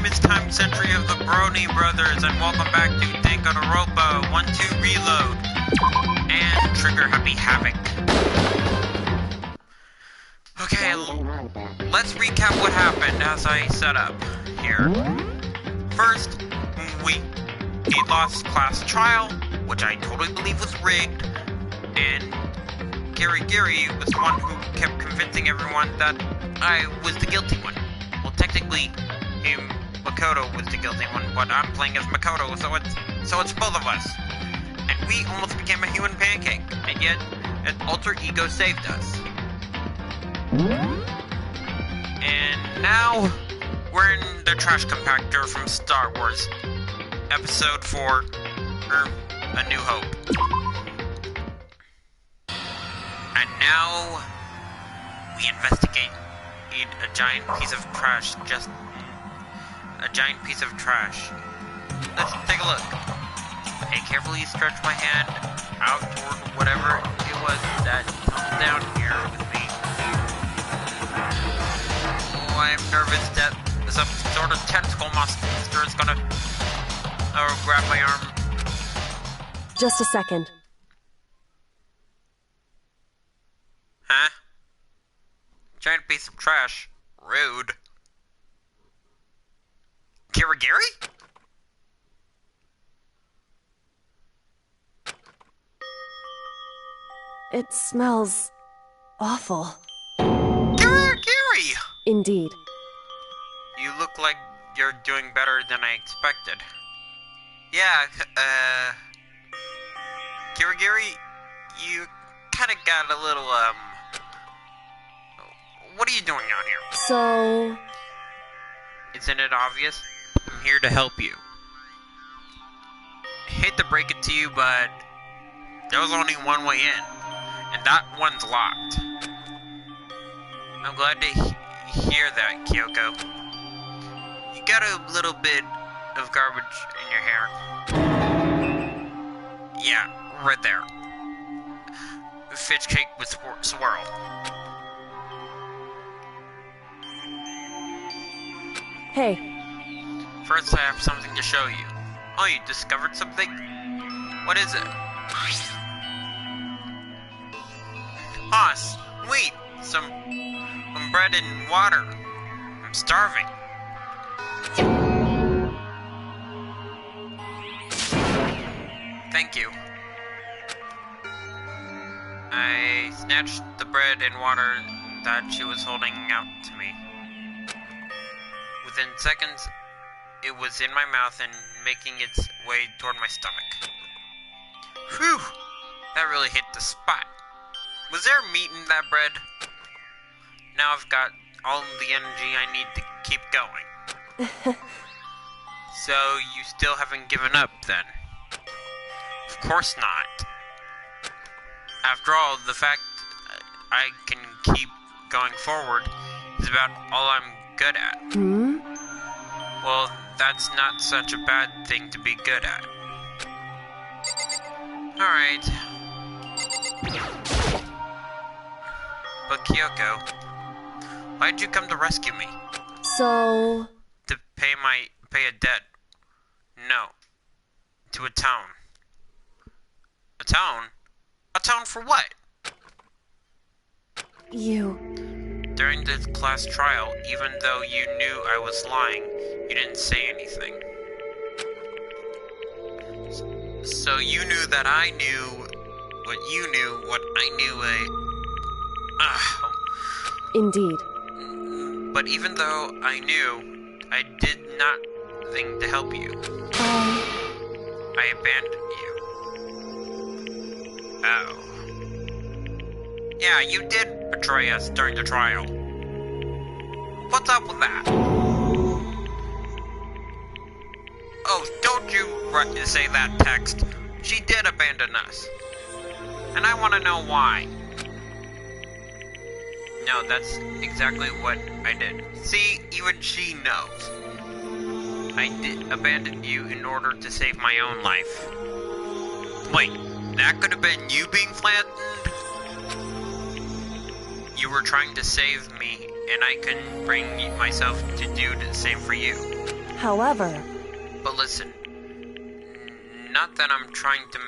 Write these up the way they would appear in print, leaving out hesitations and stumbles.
infamous time century of the Bronie Brothers, and welcome back to Danganronpa 1-2 Reload and Trigger Happy Havoc. Okay, let's recap what happened as I set up here. First, we lost class trial, which I totally believe was rigged, and Kirigiri was the one who kept convincing everyone that I was the guilty one. Well, technically, Makoto was the guilty one, but I'm playing as Makoto, so it's both of us. And we almost became a human pancake, and yet an alter ego saved us. And now we're in the trash compactor from Star Wars, Episode 4, A New Hope. And now we investigate a giant piece of trash, Let's take a look. I carefully stretch my hand out toward whatever it was that comes down here with me. Oh, I am nervous that some sort of tentacle monster is gonna grab my arm. Just a second. Huh? Giant piece of trash. Rude. Kirigiri? It smells awful. Kirigiri! Indeed. You look like you're doing better than I expected. Yeah, Kirigiri, you kinda got a little, what are you doing out here? So... Isn't it obvious? I'm here to help you. I hate to break it to you, but there's only one way in, and that one's locked. I'm glad to hear that, Kyoko. You got a little bit of garbage in your hair. Yeah, right there. Fish cake with swirl. Hey. First, I have something to show you. Oh, you discovered something? What is it? Ah, sweet! Some bread and water. I'm starving. Thank you. I snatched the bread and water that she was holding out to me. Within seconds, it was in my mouth and making its way toward my stomach. Whew! That really hit the spot. Was there meat in that bread? Now I've got all the energy I need to keep going. So you still haven't given up, then? Of course not. After all, the fact I can keep going forward is about all I'm good at. Hmm? Well, that's not such a bad thing to be good at. Alright. But Kyoko, why'd you come to rescue me? So... To pay a debt. No. To atone. Atone? Atone for what? You... During the class trial, even though you knew I was lying, you didn't say anything. So you knew that I knew what you knew, what I knew, Indeed. But even though I knew, I did nothing to help you. I abandoned you. Oh. Yeah, you did betray us during the trial. What's up with that? Oh, don't you say that, Text. She did abandon us. And I want to know why. No, that's exactly what I did. See, even she knows. I did abandon you in order to save my own life. Wait, that could have been you being flattened? You were trying to save me, and I couldn't bring myself to do the same for you. However, But listen, not that I'm trying to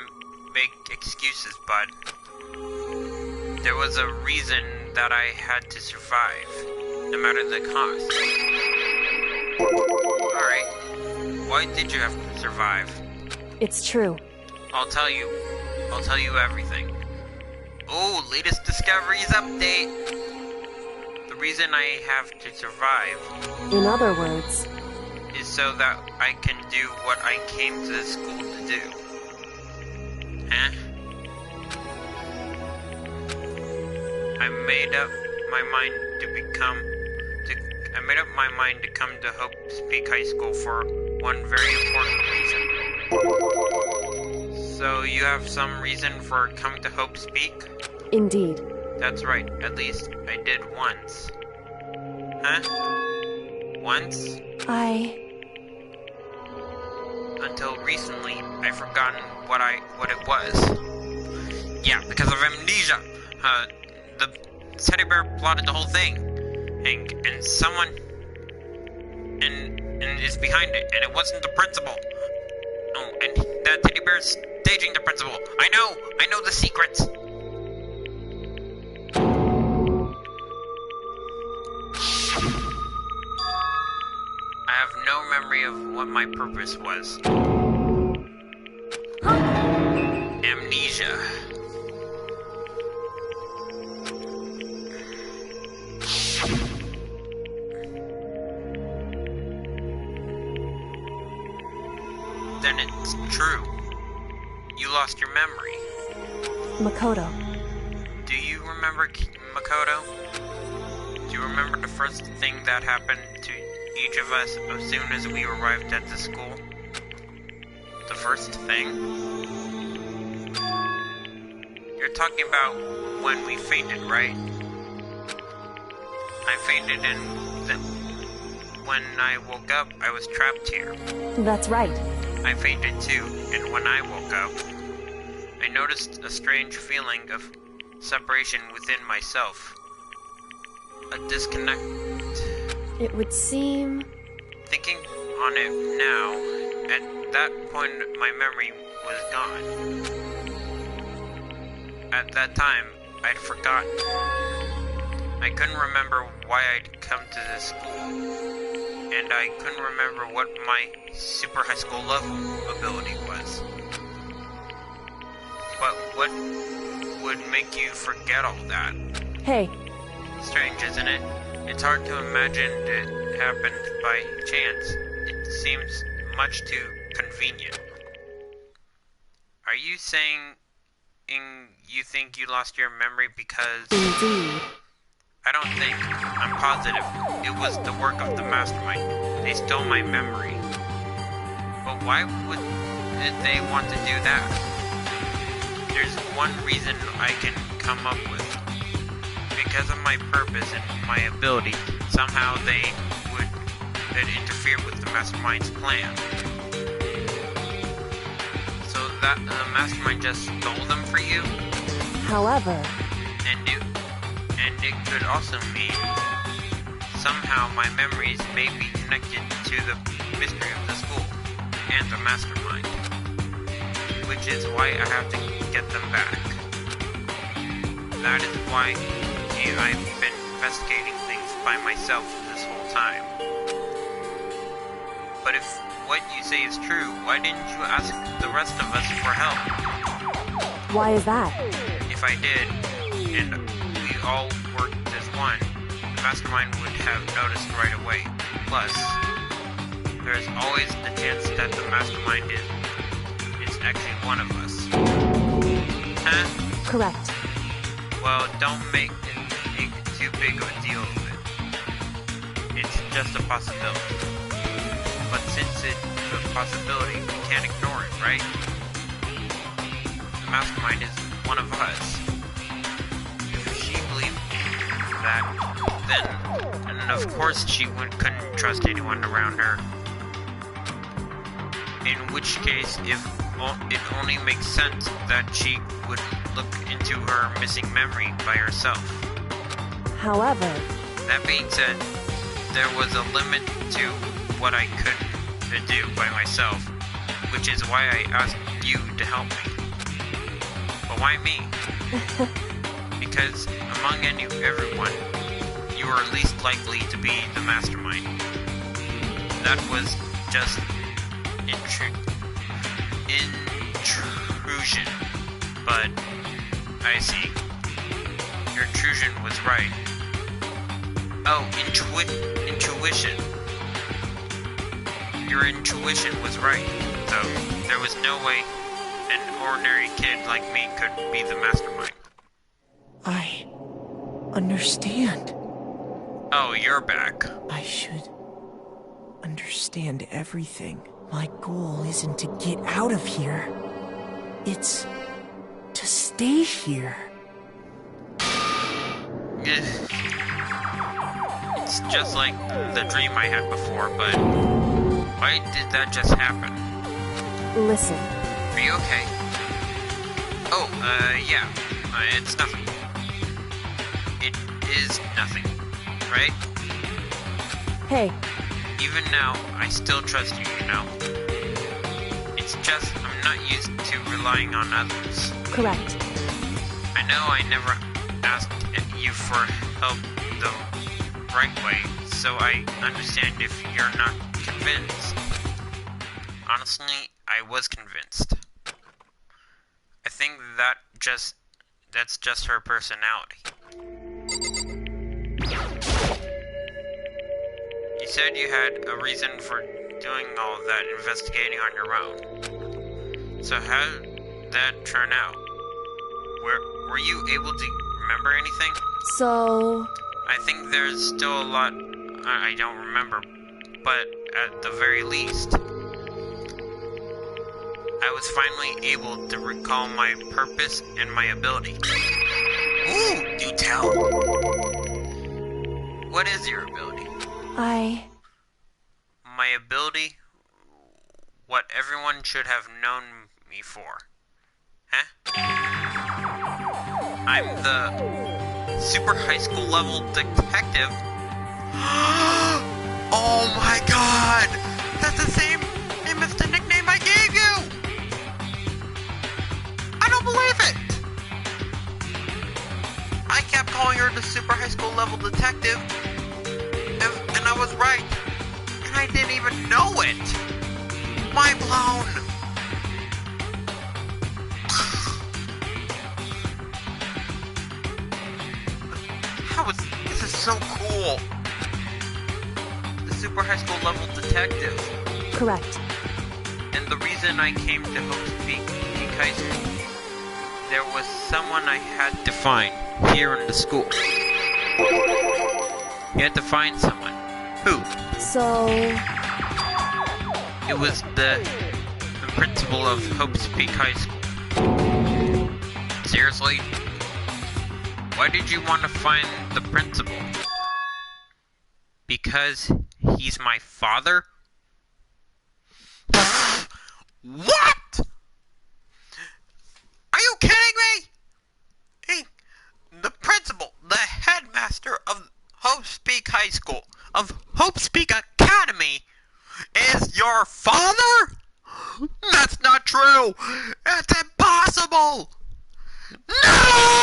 make excuses, but there was a reason that I had to survive, no matter the cost. Alright, why did you have to survive? it's true. I'll tell you everything. Oh, latest discoveries update! The reason I have to survive In other words, is so that I can do what I came to this school to do. Huh? I made up my mind to come to Hope Peak High School for one very important reason. So you have some reason for coming to Hope Peak? indeed. That's right, at least I did once. Huh? Once? Until recently, I've forgotten what it was. Yeah, because of amnesia. The teddy bear plotted the whole thing, and someone is behind it, and it wasn't the principal. Oh, and that teddy bear's staging the principal. I know the secrets. I have no memory of what my purpose was. Amnesia. Then it's true. You lost your memory. Makoto. Do you remember Makoto? Do you remember the first thing that happened to each of us as soon as we arrived at the school? The first thing? You're talking about when we fainted, right? I fainted and then when I woke up, I was trapped here. That's right. I fainted too, and when I woke up, I noticed a strange feeling of separation within myself. A disconnect. It would seem... Thinking on it now, at that point my memory was gone. At that time, I'd forgotten. I couldn't remember why I'd come to this school, and I couldn't remember what my super high school level ability was. But what would make you forget all that? Hey, Strange, isn't it? It's hard to imagine it happened by chance. It seems much too convenient. Are you saying you think you lost your memory because... indeed. I don't think. I'm positive. It was the work of the mastermind. They stole my memory. But why would they want to do that? There's one reason I can come up with. Because of my purpose and my ability, somehow they would interfere with the mastermind's plan. So that the mastermind just stole them for you? However, And it could also mean somehow my memories may be connected to the mystery of the school and the mastermind, which is why I have to get them back. That is why I've been investigating things by myself this whole time. But if what you say is true, why didn't you ask the rest of us for help? why is that? If I did, and we all worked as one, the mastermind would have noticed right away. Plus, there's always the chance that the mastermind is actually one of us. Huh? Correct. Well, don't make too big of a deal of it. It's just a possibility. But since it's a possibility, we can't ignore it, right? The mastermind is one of us. If she believed that, then of course she couldn't trust anyone around her. In which case, it only makes sense that she would look into her missing memory by herself. However, That being said, there was a limit to what I could to do by myself, which is why I asked you to help me. But why me? Because among everyone, you are least likely to be the mastermind. That was just intrusion. But I see. Your intrusion was right. Oh, intuition. Your intuition was right, though. There was no way an ordinary kid like me could be the mastermind. I understand. Oh, you're back. I should understand everything. My goal isn't to get out of here. It's to stay here. It's just like the dream I had before, but why did that just happen? Listen. Are you okay? Oh, yeah. It's nothing. It is nothing, right? Hey. Even now, I still trust you, you know? It's just I'm not used to relying on others. Correct. I know I never asked you for help the right way, so I understand if you're not convinced. Honestly, I was convinced. I think that's just her personality. You said you had a reason for doing all that investigating on your own. So how did that turn out? Were you able to remember anything? So... I think there's still a lot I don't remember, but at the very least, I was finally able to recall my purpose and my ability. Ooh, do tell! What is your ability? My ability? What everyone should have known me for. Huh? I'm the super high school level detective. Oh my god! That's the same name as the nickname I gave you! I don't believe it! I kept calling her the super high school level detective, and I was right. And I didn't even know it! Mind blown! This is so cool! The super high school level detective. Correct. And the reason I came to Hope's Peak High School, there was someone I had to find here in the school. You had to find someone. Who? So... It was the principal of Hope's Peak High School. Seriously? Why did you want to find the principal? Because he's my father? What? Are you kidding me? Hey, the principal, the headmaster of Hope's Peak High School, of Hope's Peak Academy, is your father? That's not true! It's impossible! No!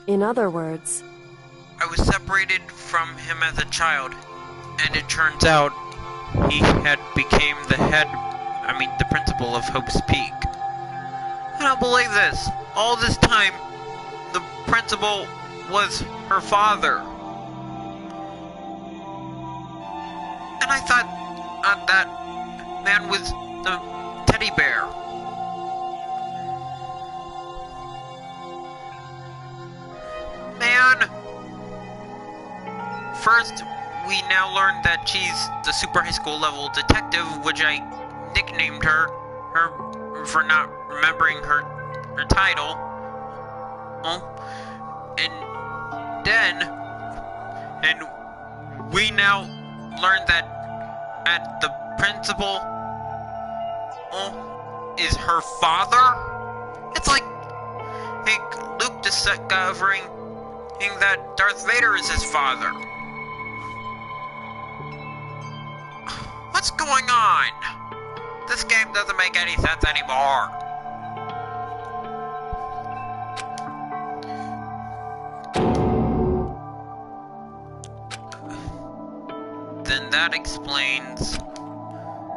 In other words... I was separated from him as a child, and it turns out he had became the principal of Hope's Peak. I don't believe this. All this time, the principal was her father. And I thought that man was the teddy bear. Man! First, we now learned that she's the super high school level detective, which I nicknamed her for not remembering her title. And we now learned that the principal is her father? It's like Luke discovering Saying that Darth Vader is his father. What's going on? This game doesn't make any sense anymore. Then that explains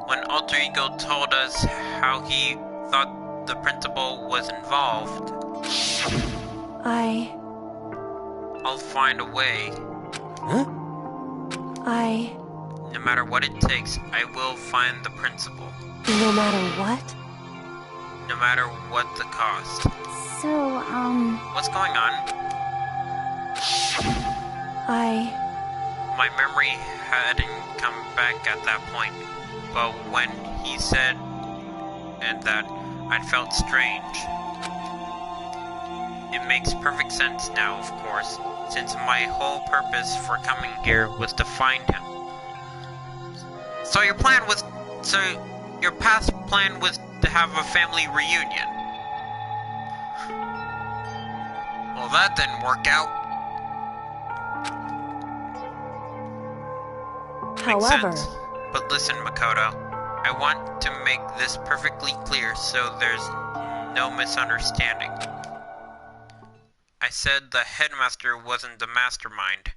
when Alter Ego told us how he thought the principal was involved. I'll find a way. Huh? No matter what it takes, I will find the principal. No matter what? No matter what the cost. So, What's going on? My memory hadn't come back at that point, but when he said and that, I felt strange. It makes perfect sense now, of course, since my whole purpose for coming here was to find him. So your past plan was to have a family reunion. Well, that didn't work out. Makes However, sense. But listen, Makoto, I want to make this perfectly clear so there's no misunderstanding. I said the headmaster wasn't the mastermind,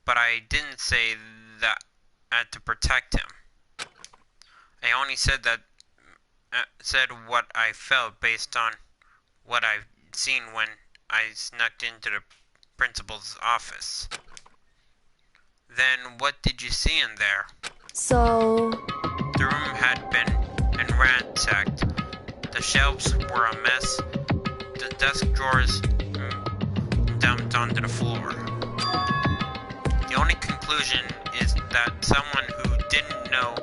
but I didn't say that I had to protect him. I only said what I felt based on what I've seen when I snuck into the principal's office. Then what did you see in there? so... The room had been ransacked. The shelves were a mess. The desk drawers dumped onto the floor. The only conclusion is that someone who didn't know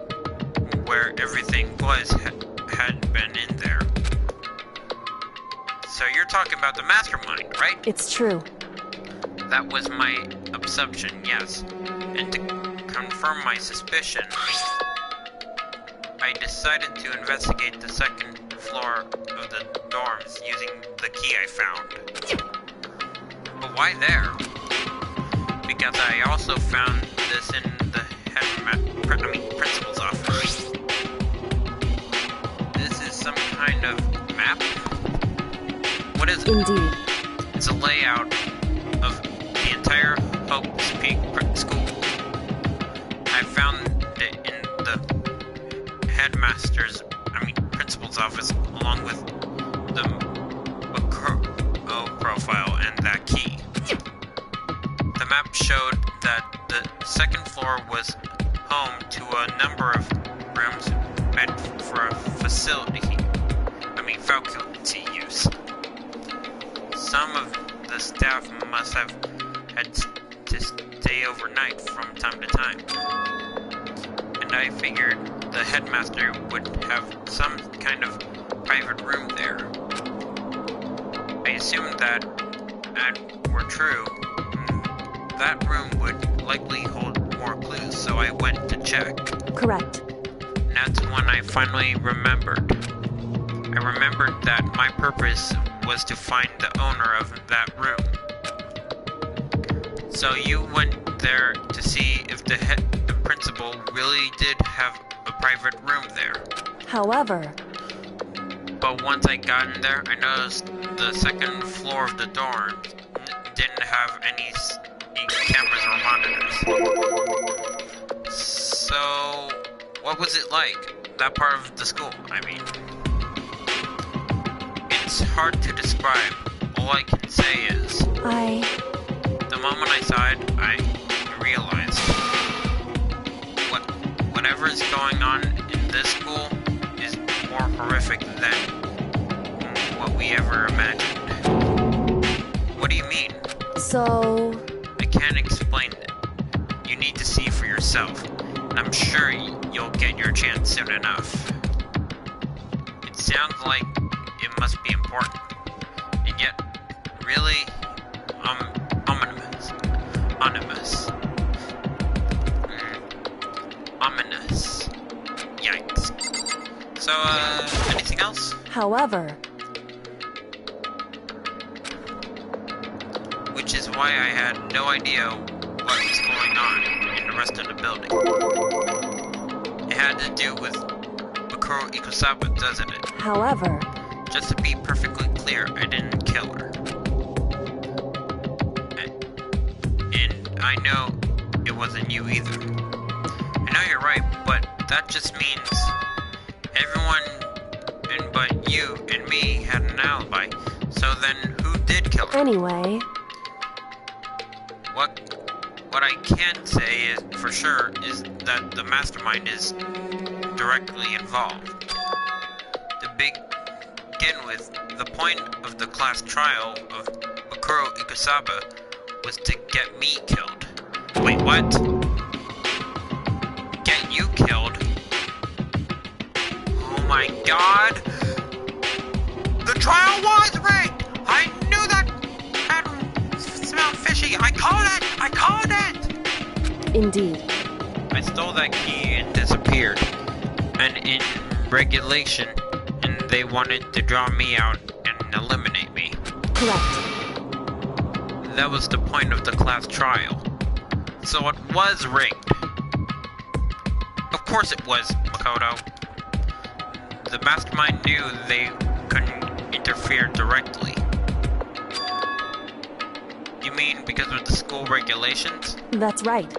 where everything was had been in there. So you're talking about the mastermind, right? It's true. That was my assumption, yes. And to confirm my suspicion, I decided to investigate the second floor of the dorms using the key I found. But why there? Because I also found this in the principal's office. This is some kind of map? What is it? Indeed. It's a layout of the entire Hope's Peak School. I found it in the principal's office, along with the Makoto profile and that key. The map showed that the second floor was home to a number of rooms meant for faculty use. Some of the staff must have had to stay overnight from time to time. And I figured the headmaster would have some kind of private room there. I assumed that were true, that room would likely hold more clues, so I went to check. Correct. And that's when I finally remembered. I remembered that my purpose was to find the owner of that room. So you went there to see if the principal really did have a private room there. However, but once I got in there, I noticed the second floor of the dorm didn't have any cameras or monitors. So, what was it like? That part of the school, I mean. It's hard to describe. All I can say is, the moment I saw it, I realized whatever is going on in this school is more horrific than what we ever imagined. What do you mean? So... I can't explain it. You need to see for yourself, and I'm sure you'll get your chance soon enough. It sounds like it must be important, and yet, really, ominous. Ominous. Yikes. So, anything else? However, which is why I had no idea what was going on in the rest of the building. It had to do with Makoto Ikusaba, doesn't it? However, Just to be perfectly clear, I didn't kill her. And I know it wasn't you either. I know you're right, but that just means everyone but you and me had an alibi. So then who did kill her? anyway, What I can say is for sure is that the mastermind is directly involved. To begin with, the point of the class trial of Makoto Ikusaba was to get me killed. Wait, what? Get you killed? Oh my god! The trial was rigged! I knew that! That smelled fishy! I called it! I called it! indeed. I stole that key and disappeared. And in regulation, and they wanted to draw me out and eliminate me. Correct. That was the point of the class trial. So it was rigged. Of course it was, Makoto. The mastermind knew they couldn't interfere directly. You mean because of the school regulations? That's right.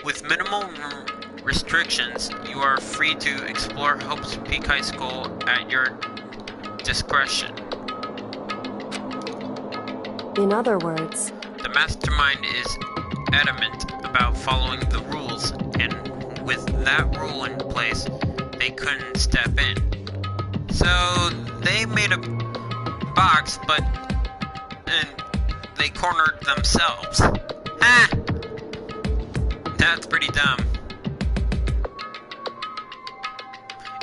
With minimal restrictions, you are free to explore Hope's Peak High School at your discretion. In other words, The mastermind is adamant about following the rules, and with that rule in place, they couldn't step in. So they made a box, but they cornered themselves. Ah! That's pretty dumb.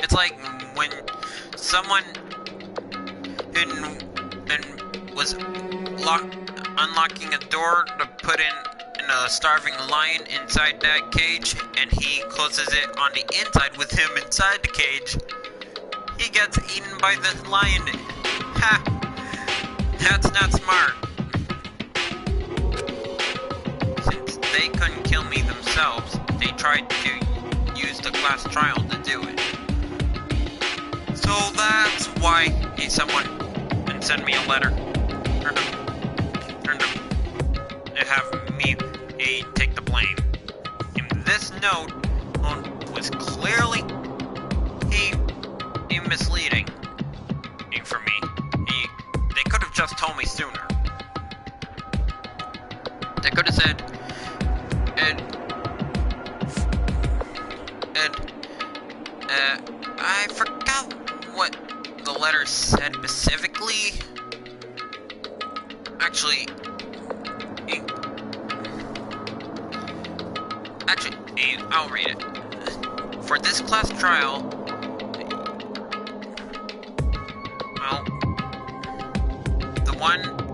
It's like when someone was unlocking a door to put in a starving lion inside that cage, and he closes it on the inside with him inside the cage. He gets eaten by the lion. Ha! That's not smart. Since they couldn't kill me themselves, they tried to use the class trial to do it. So that's why someone sent me a letter. To have me take the blame. And this note was clearly misleading for me. They could have just told me sooner. They could have said, I forgot what the letter said specifically. Actually, I'll read it. For this class trial, well, the one,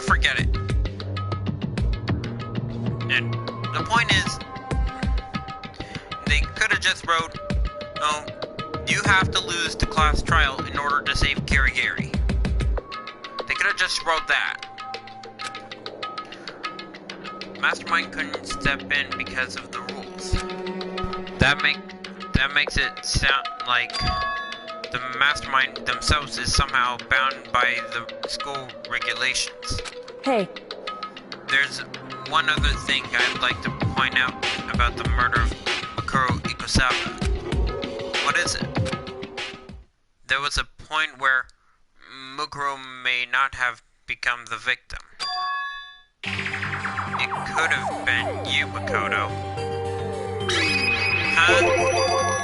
forget it. And the point is, they could have just wrote, oh, you have to lose the class trial in order to save Kirigiri. They could have just wrote that. Mastermind couldn't step in because of the rules. That makes it sound like the Mastermind themselves is somehow bound by the school regulations. Hey, There's one other thing I'd like to point out about the murder of Makoto Ikusaba. What is it? There was a point where Mukuro may not have become the victim. It could have been you, Makoto. Huh?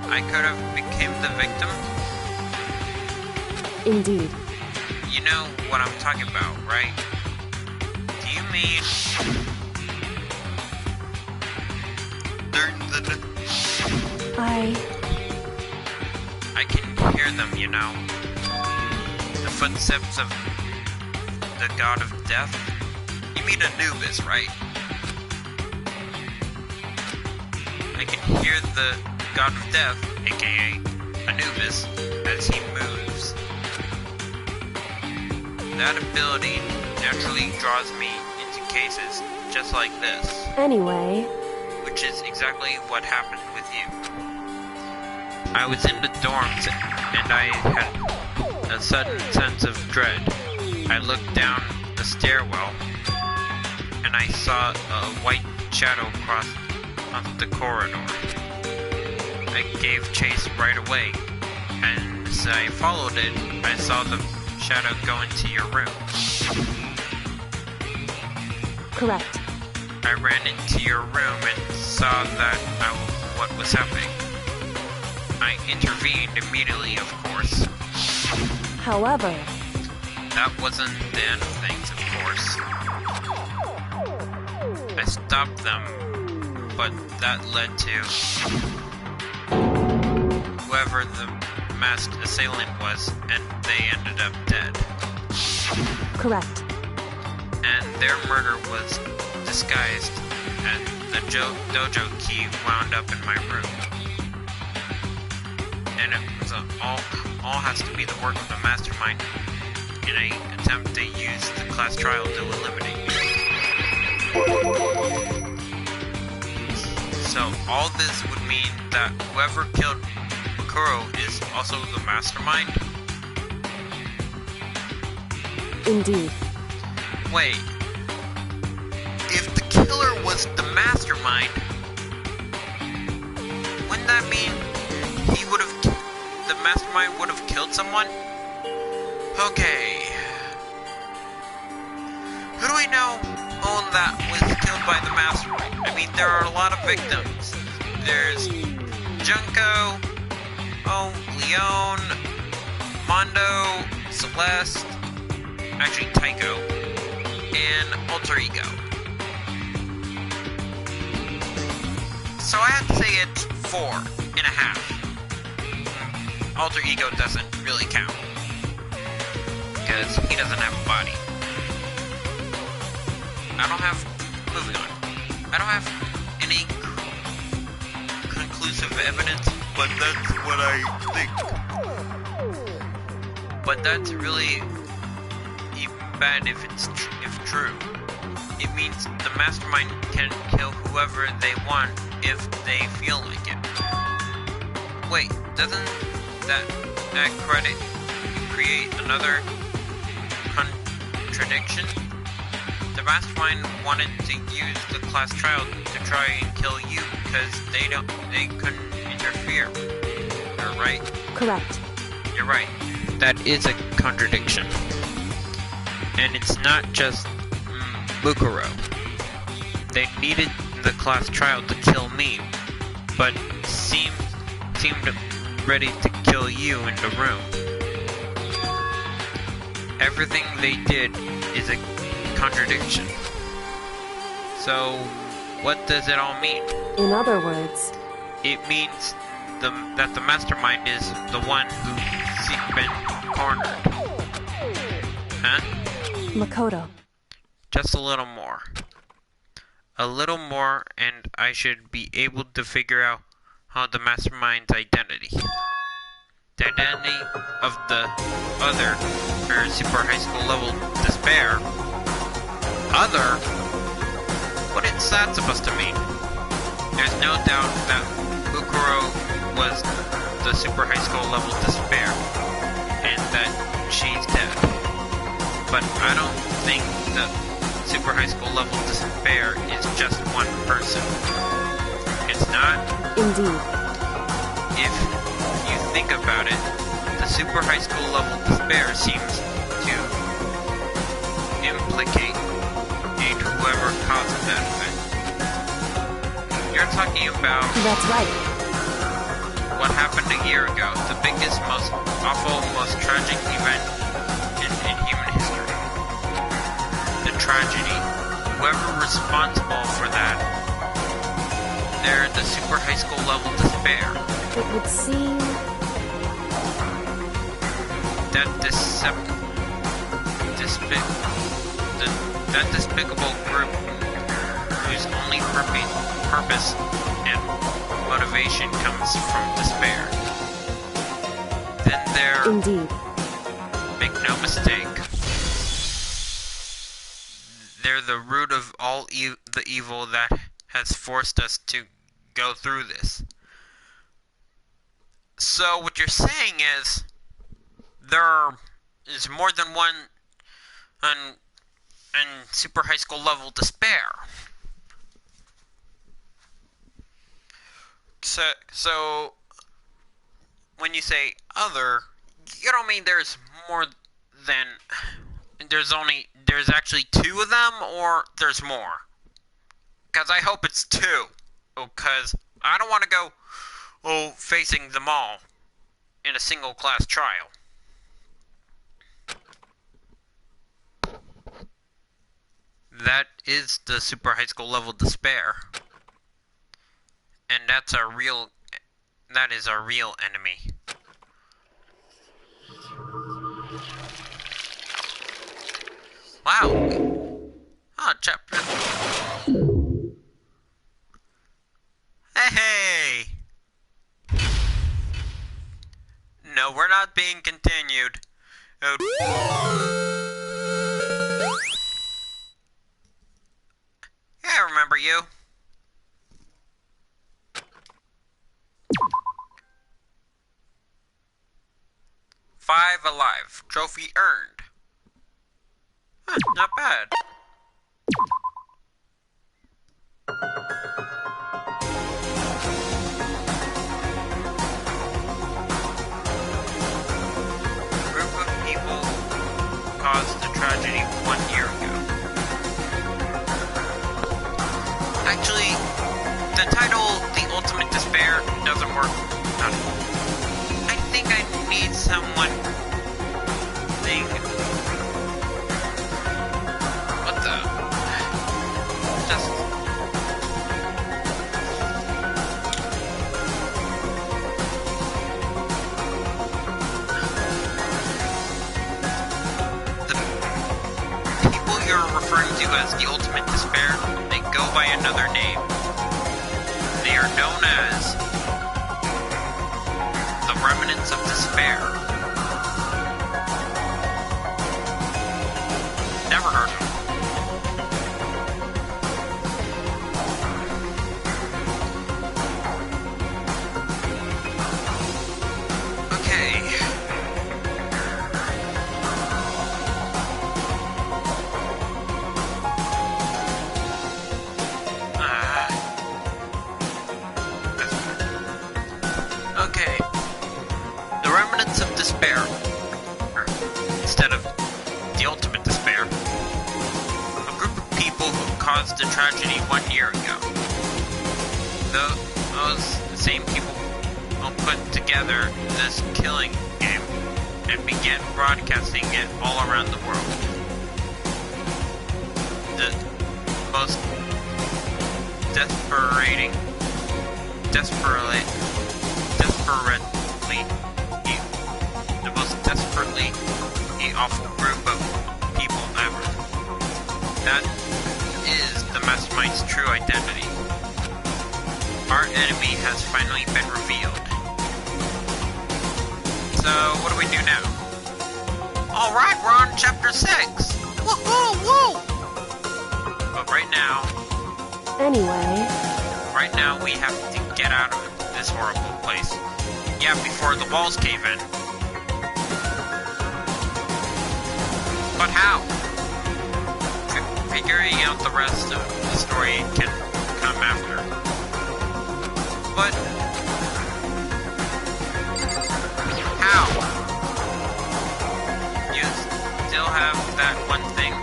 I could have become the victim? indeed. You know what I'm talking about, right? Do you mean... I can hear them, you know. The footsteps of the god of death. You mean Anubis, right? I can hear the god of death, aka Anubis as he moves. That ability naturally draws me into cases just like this. Anyway, Which is exactly what happened with you. I was in the dorms and I had a sudden sense of dread. I looked down the stairwell and I saw a white shadow cross the corridor. I gave chase right away, and as I followed it, I saw the shadow go into your room. correct. I ran into your room and saw what was happening. I intervened immediately, of course. However, That wasn't the end of things, of course. I stopped them, but that led to whoever the masked assailant was, and they ended up dead. correct. And their murder was disguised, and the dojo key wound up in my room. And it was all has to be the work of the mastermind in an attempt to use the class trial to eliminate me. So all this would mean that whoever killed Makuro is also the mastermind? Indeed. Wait. If the killer was the mastermind, wouldn't that mean the mastermind would have killed someone? Okay. Who do we know that was killed by the mastermind? I mean, there are a lot of victims. There's Junko, Leon, Mondo, Celeste, actually Tycho, and Alter Ego. So I have to say it's 4.5. Alter Ego doesn't really count, because he doesn't have a body. Moving on. I don't have any conclusive evidence, but that's what I think. But that's really bad if true. It means the mastermind can kill whoever they want if they feel like it. Wait, doesn't that create another contradiction? The mastermind wanted to use the class trial to try and kill you because they couldn't interfere. You're right. Correct. You're right. That is a contradiction. And it's not just Mukuro. They needed the class trial to kill me, but seemed ready to kill you in the room. Everything they did is a contradiction. So, what does it all mean? In other words, it means that the mastermind is the one who's been cornered. Huh? Makoto. Just a little more. A little more, and I should be able to figure out the mastermind's identity. The identity of the other, or super high school level despair. Other? What is that supposed to mean? There's no doubt that Mukuro was the super high school level despair, and that she's dead. But I don't think that super high school level despair is just one person. It's not? Indeed. If you think about it, the super high school level despair seems to implicate whoever causes that event. You're talking about... That's right. What happened a year ago, the biggest, most awful, most tragic event in human history. The tragedy. Whoever responsible for that, they're the super high school level despair. It would seem... That despicable group whose only purpose and motivation comes from despair. then they're... Indeed. Make no mistake. They're the root of all the evil that has forced us to go through this. So what you're saying is there is more than one and super high school level despair. So when you say other, you don't mean there's more than there's actually two of them, or there's more? Because I hope it's two. Because I don't want to go facing them all in a single class trial. That is the super high school level despair. And that is our real enemy. Wow. Oh, chapter. Hey! No, we're not being continued. Oh. Yeah, I remember you. Five alive. Trophy earned. Huh, not bad. A group of people caused the tragedy 1 year ago. Actually, the title, The Ultimate Despair, doesn't work. I think I need someone thing. What the? Just... The people you're referring to as the Ultimate Despair, they go by another name. They are known as the Remnants of Despair. Never heard of them. Okay. Okay. The Remnants of Despair. Instead of the Ultimate Despair. A group of people who caused a tragedy 1 year ago. Those same people who put together this killing game and began broadcasting it all around the world. The most desperately the most desperately awful group of people ever. That is the Mastermind's true identity. Our enemy has finally been revealed. So, what do we do now? Alright, we're on chapter 6! Woohoo! Woo! But right now... Anyway... Right now, we have to get out of this horrible place. Yeah, before the walls cave in. But how? Figuring out the rest of the story can come after. But... how? You still have that one thing?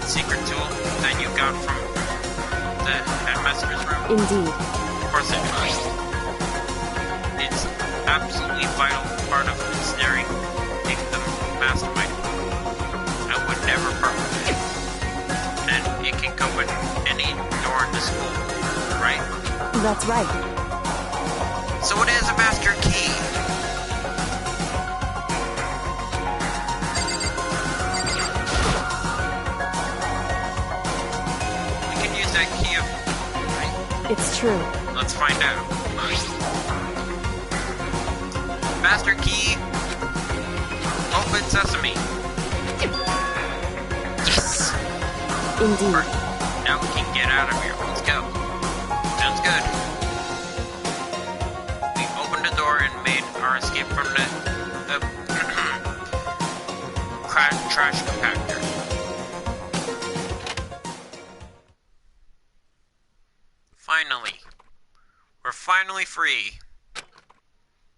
Secret tool that you got from the headmaster's room? Indeed. Of course it does. It's absolutely vital part of ensnaring the mastermind. I would never part with it. And it can go in any door in the school, right? That's right. So it is a master key. We can use that key of... Right? It's true. Let's Let's find out. Master key. Open sesame. Yes! Indeed. Now we can get out of here. Let's go. Sounds good. We opened the door and made our escape from the trash compactor. Finally. We're finally free.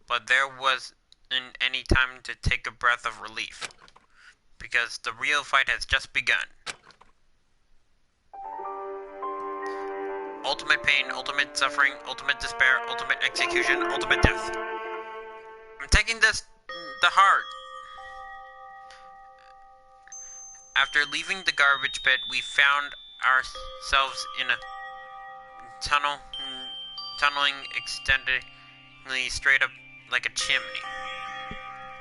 But there wasn't any time to take a breath of relief. Because the real fight has just begun. Ultimate pain, ultimate suffering, ultimate despair, ultimate execution, ultimate death. I'm taking this to heart. After leaving the garbage pit, we found ourselves in a tunneling extendedly straight up like a chimney.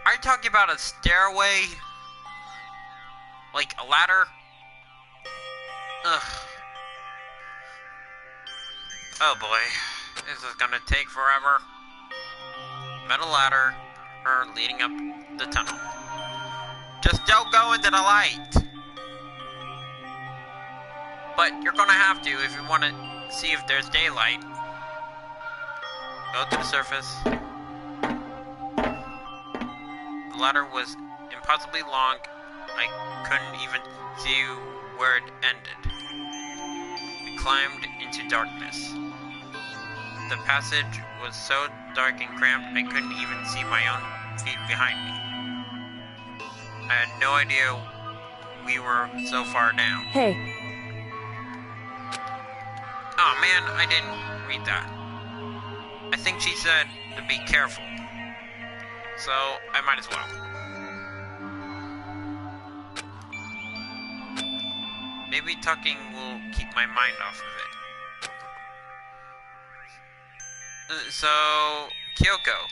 Are you talking about a stairway? Like a ladder? Ugh. Oh boy, this is gonna take forever. Metal ladder, leading up the tunnel. Just don't go into the light. But you're gonna have to if you want to see if there's daylight. Go to the surface. The ladder was impossibly long. I couldn't even see where it ended. We climbed into darkness. The passage was so dark and cramped, I couldn't even see my own feet behind me. I had no idea we were so far down. Hey. Oh man, I didn't read that. I think she said to be careful. So, I might as well. Maybe talking will keep my mind off of it. So, Kyoko,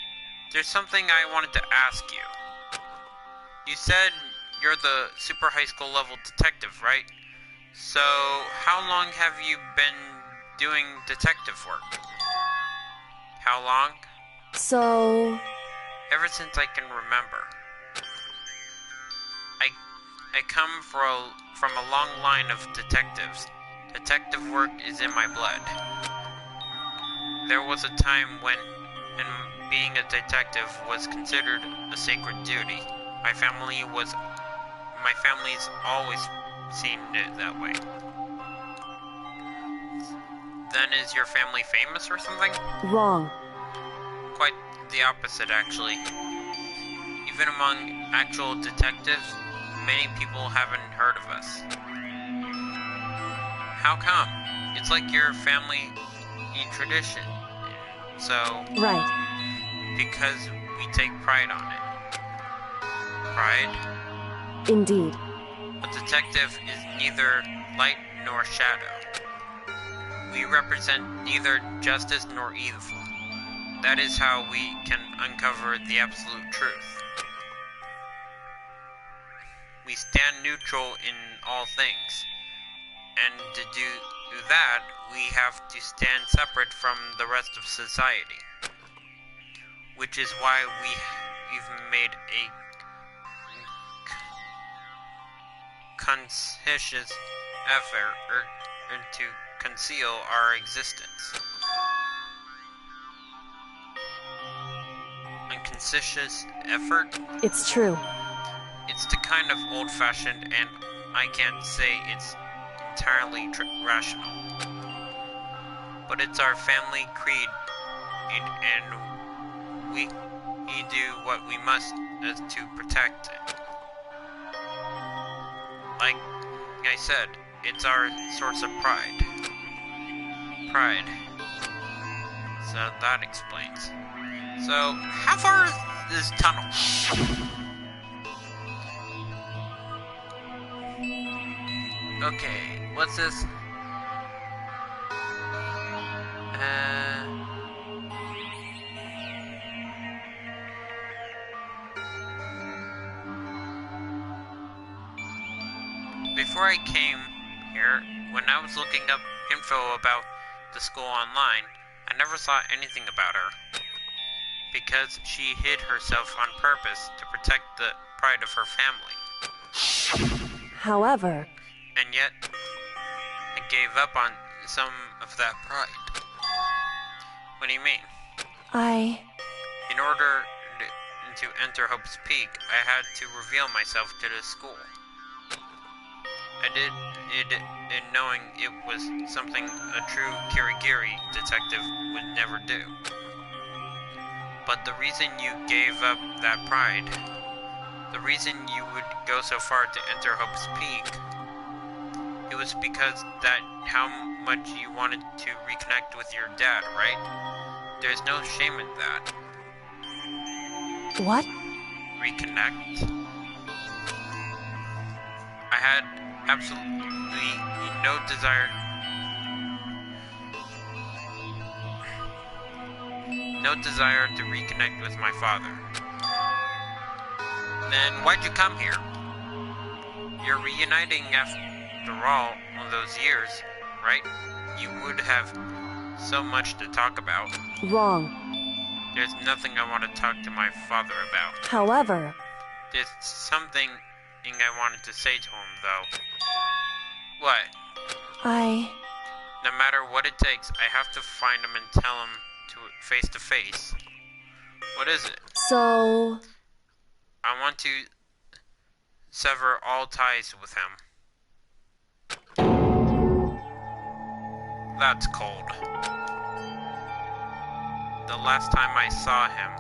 there's something I wanted to ask you. You said you're the super high school level detective, right? So, how long have you been doing detective work? How long? So... Ever since I can remember. I come from a long line of detectives. Detective work is in my blood. There was a time when being a detective was considered a sacred duty. My family's always seen it that way. Then is your family famous or something? Wrong. Quite the opposite, actually. Even among actual detectives, many people haven't heard of us. How come? It's like your family tradition. So... Right. Because we take pride on it. Pride? Indeed. A detective is neither light nor shadow. We represent neither justice nor evil. That is how we can uncover the absolute truth. We stand neutral in all things. And to do that, we have to stand separate from the rest of society. Which is why we've made a conscientious effort to conceal our existence. A conscientious effort? It's true. It's the kind of old-fashioned, and I can't say it's entirely rational. But it's our family creed, and we do what we must to protect it. Like I said, it's our source of pride. Pride. So that explains. So, how far is this tunnel? Okay, what's this? Before I came here, when I was looking up info about the school online, I never saw anything about her. Because she hid herself on purpose to protect the pride of her family. However, And yet, I gave up on some of that pride. What do you mean? In order to enter Hope's Peak, I had to reveal myself to the school. I did it knowing it was something a true Kirigiri detective would never do. But the reason you gave up that pride, the reason you would go so far to enter Hope's Peak, it was because that how much you wanted to reconnect with your dad, right? There's no shame in that. what? Reconnect. I had absolutely no desire to reconnect with my father. Then why'd you come here? You're reuniting after all those years, right? You would have so much to talk about. Wrong. There's nothing I want to talk to my father about. However, There's something I wanted to say to him, though. What? No matter what it takes, I have to find him and tell him face to face. What is it? so... I want to sever all ties with him. That's cold. The last time I saw him,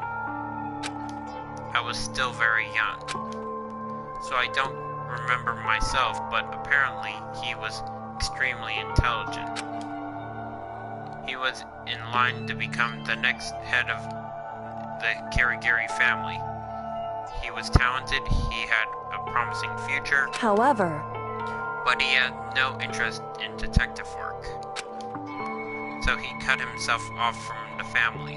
I was still very young. So I don't remember myself, but apparently he was extremely intelligent. He was in line to become the next head of the Kirigiri family. He was talented, he had a promising future, However, but he had no interest in detective work. So he cut himself off from the family.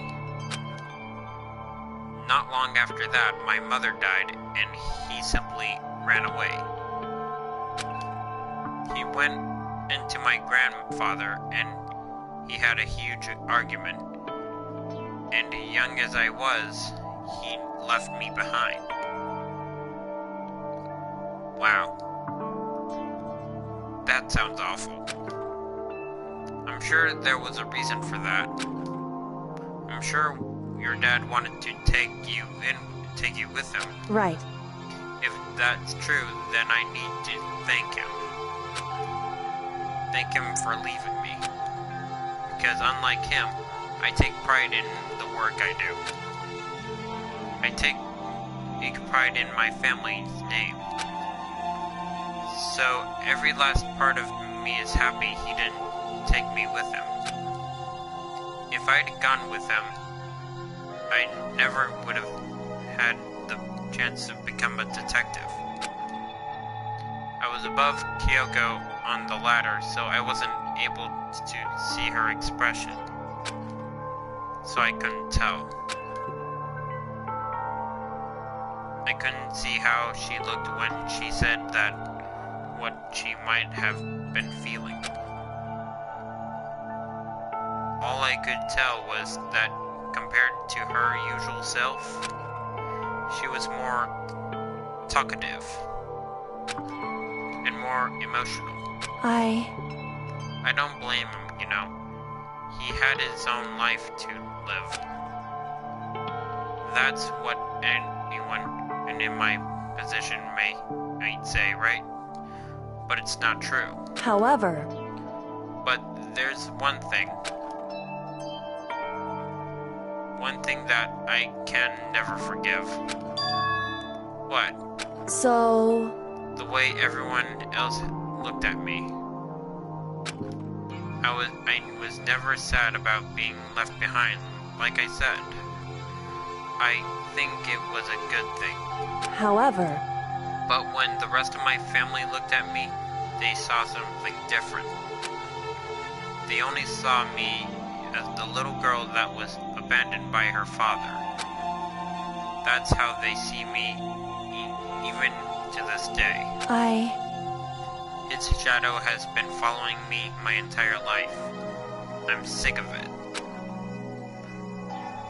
Not long after that, my mother died, and he simply ran away. He went into my grandfather, and he had a huge argument. And young as I was, he left me behind. Wow. That sounds awful. I'm sure there was a reason for that. I'm sure your dad wanted to take you with him. right. If that's true, then I need to thank him. Thank him for leaving me. Because unlike him, I take pride in the work I do. I take pride in my family's name. So every last part of me is happy he didn't take me with him. If I'd gone with him, I never would have had the chance to become a detective. I was above Kyoko on the ladder, so I wasn't able to see her expression. So I couldn't tell. I couldn't see how she looked when she said that, what she might have been feeling. All I could tell was that compared to her usual self, she was more talkative and more emotional. I don't blame him, you know. He had his own life to live. That's what anyone in my position might say, right? But it's not true. However, But there's one thing. One thing that I can never forgive. What? so... The way everyone else looked at me. I was never sad about being left behind, like I said. I think it was a good thing. However, But when the rest of my family looked at me, they saw something different. They only saw me as the little girl that was abandoned by her father. That's how they see me, even to this day. Its shadow has been following me my entire life. I'm sick of it.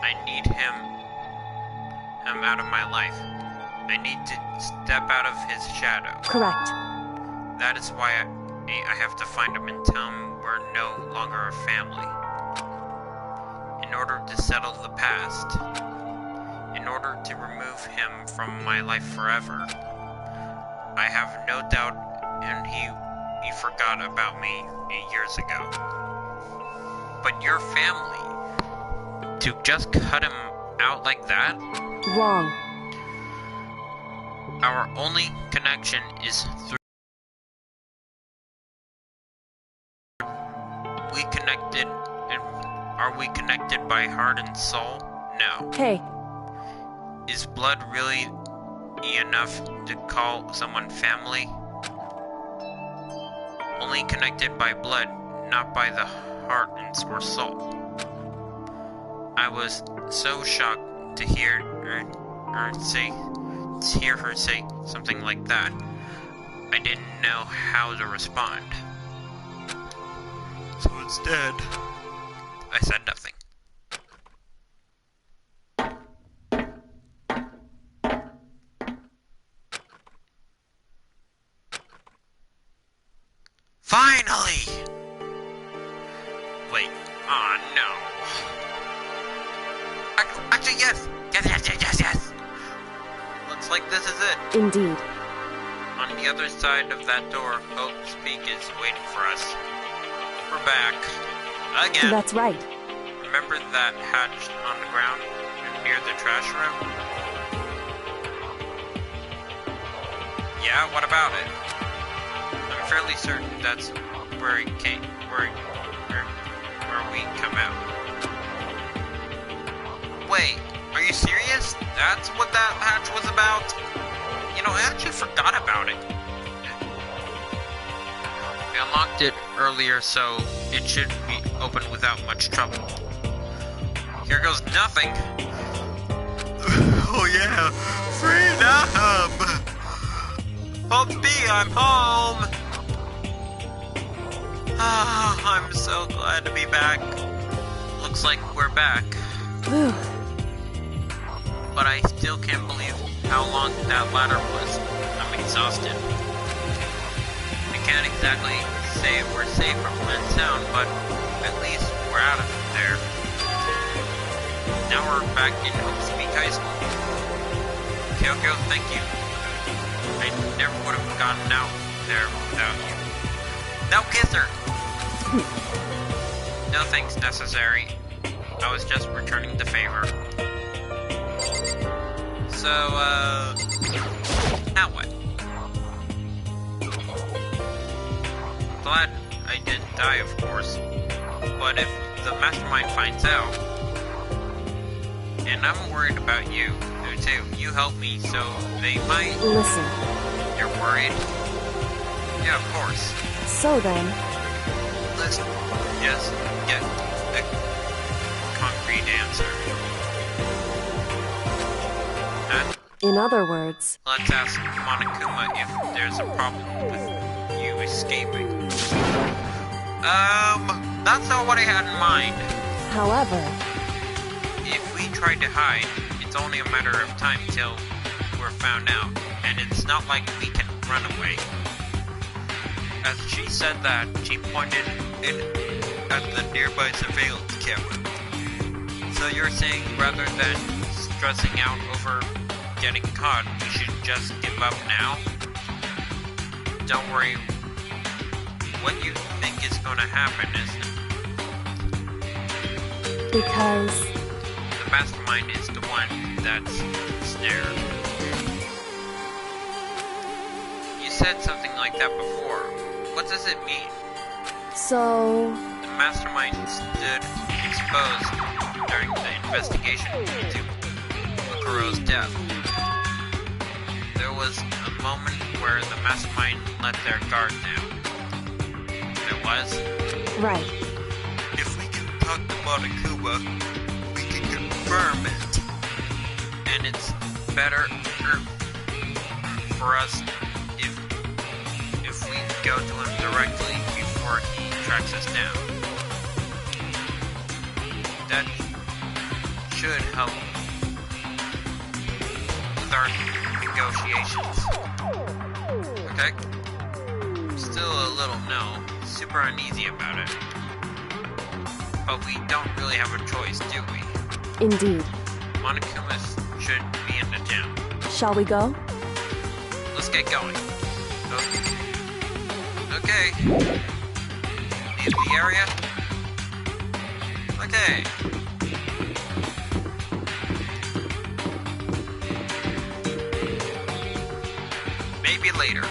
I need him out of my life. I need to step out of his shadow. Correct. That is why I have to find him and tell him we're no longer a family. In order to settle the past. In order to remove him from my life forever. I have no doubt and he forgot about me years ago. But your family, to just cut him out like that? Wrong. Our only connection is through... Are we connected by heart and soul? No. Hey. Is blood really enough to call someone family? Only connected by blood, not by the heart or soul. I was so shocked to hear her say something like that. I didn't know how to respond. So instead, I said nothing. Finally! Wait, oh no. Actually, yes! Yes! Looks like this is it. Indeed. On the other side of that door, Hope's Peak is waiting for us. We're back. Again. That's right. Remember that hatch on the ground near the trash room? Yeah, what about it? I'm fairly certain that's where it came, where we come out. Wait, are you serious? That's what that hatch was about? You know, I actually forgot about it. I unlocked it earlier, so it should be open without much trouble. Here goes nothing. Oh yeah, freedom! Puppy, I'm home! Ah, I'm so glad to be back. Looks like we're back. Whew. But I still can't believe how long that ladder was. I'm exhausted. I can't exactly say we're safe from Flint Town, but at least we're out of there. Now we're back in Hope's Peak High School. Kyoko, thank you. I never would have gotten out there without you. Now kiss her! No thanks necessary. I was just returning the favor. So, now what? Glad I didn't die, of course. But if the mastermind finds out, and I'm worried about you, too. You help me, so they might... Listen. You're worried? Yeah, of course. So then... Let's just get a concrete answer. And In other words... let's ask Monokuma if there's a problem with you escaping. That's not what I had in mind. However... If we try to hide, it's only a matter of time till we're found out, and it's not like we can run away. As she said that, she pointed it at the nearby surveillance camera. So you're saying rather than stressing out over getting caught, we should just give up now? Don't worry. What you think is going to happen is... Because... the mastermind is the one that's snared. You said something like that before. What does it mean? So... The mastermind stood exposed during the investigation into Mukuro's death. There was a moment where the mastermind let their guard down. There was? Right. If we can talk to Monokuma, we can confirm it. And it's better for us if we go to him directly before he tracks us down. That should help with our negotiations. Okay? Still a little super uneasy about it. But we don't really have a choice, do we? Indeed. Monokuma should be in the town. Shall we go? Let's get going. Okay. Leave the area. Okay. Maybe later.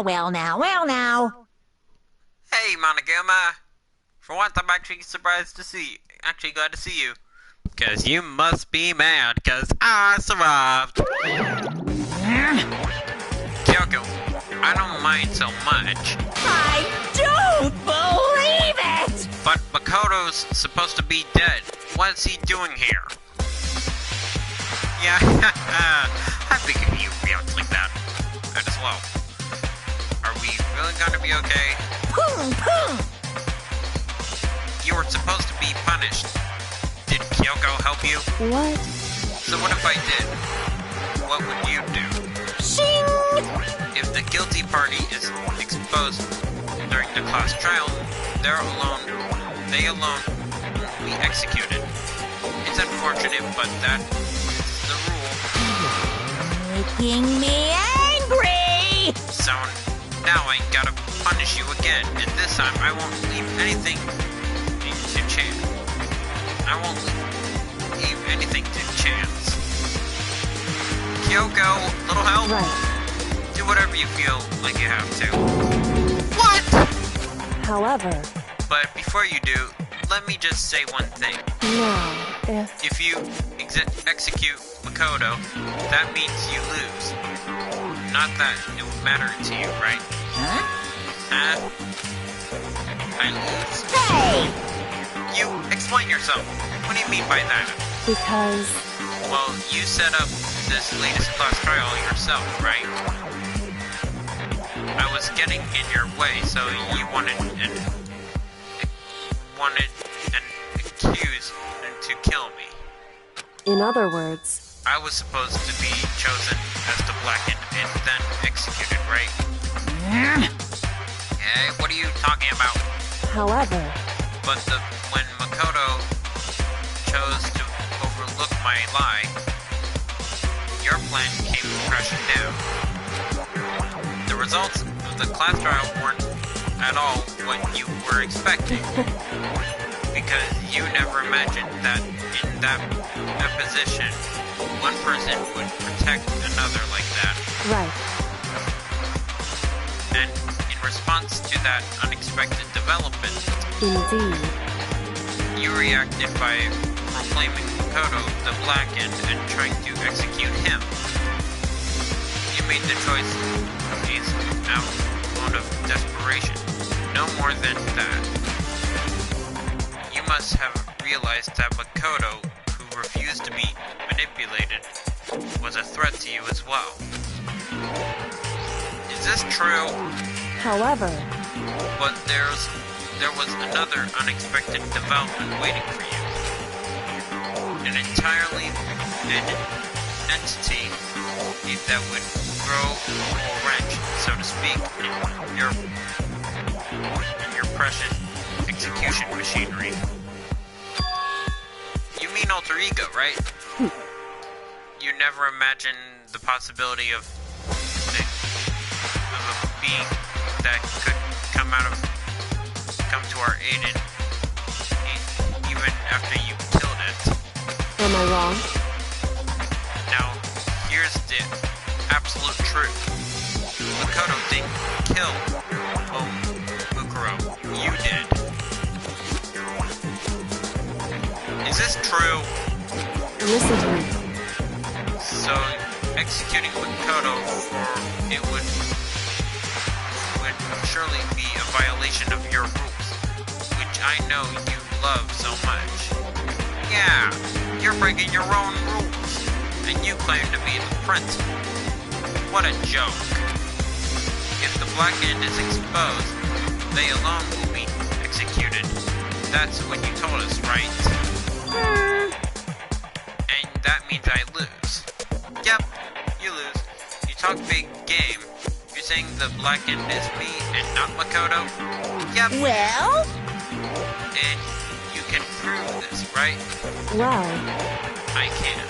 Well now. Hey, Monokuma. For once, I'm actually surprised to see you. Actually glad to see you. Cause you must be mad, cause I survived. Kyoko, I don't mind so much. I don't believe it! But Makoto's supposed to be dead. What's he doing here? Yeah, I figured you'd react like that. Might as well. Are we really gonna be okay? You were supposed to be punished. Did Kyoko help you? What? So what if I did? What would you do? Shing! If the guilty party is exposed during the class trial, they alone will be executed. It's unfortunate, but that's the rule. Making me angry! So now I gotta punish you again, and this time I won't leave anything to chance. I won't leave anything to chance. Kyoko, little help? Right. Do whatever you feel like you have to. What? However... But before you do, let me just say one thing. Now, If you execute Makoto, that means you lose. Not that it would matter to you, right? Huh? I lose? Hey! You explain yourself. What do you mean by that? Because... Well, you set up this latest class trial yourself, right? I was getting in your way, so you wanted an accused to kill me. In other words... I was supposed to be chosen as the blackened and then executed, right? Hey, what are you talking about? However... But when Makoto chose to overlook my lie, your plan came crashing down. The results of the class trial weren't at all what you were expecting. Because you never imagined that in that position, one person would protect another like that. Right. And in response to that unexpected development, Indeed. you reacted by proclaiming Makoto the Blackened and trying to execute him. You made the choice out of desperation. No more than that. You must have realized that Makoto, who refused to be manipulated, was a threat to you as well. Is this true? However... But there was another unexpected development waiting for you. An entirely entity that would throw a wrench, so to speak, in your precious execution machinery. You mean alter ego, right? You never imagined the possibility of a being that could come to our aid even after you killed it. Am I wrong? Now, here's the absolute truth. Makoto didn't kill Mukuro. You did. Is this true. Listen to me. So, executing Makoto would surely be a violation of your rules, which I know you love so much. Yeah, you're breaking your own rules, and you claim to be the principal. What a joke. If the black end is exposed, they alone will be executed. That's what you told us, right? And that means I lose. Yep, you lose. You talk big game. You're saying the black end is me and not Makoto? Yep. Well? And you can prove this, right? Well, I can't.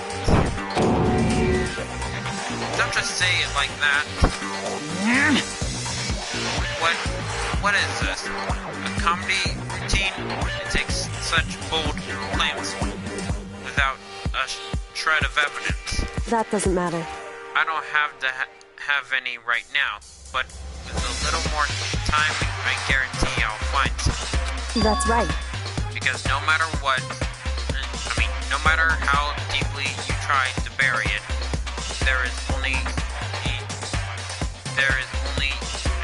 Don't just say it like that. What is this? A comedy routine? It takes such bold claims without a shred of evidence. that doesn't matter. I don't have to have any right now, but with a little more time, I guarantee I'll find some. That's right. Because no matter what, no matter how deeply you try to bury it, there is only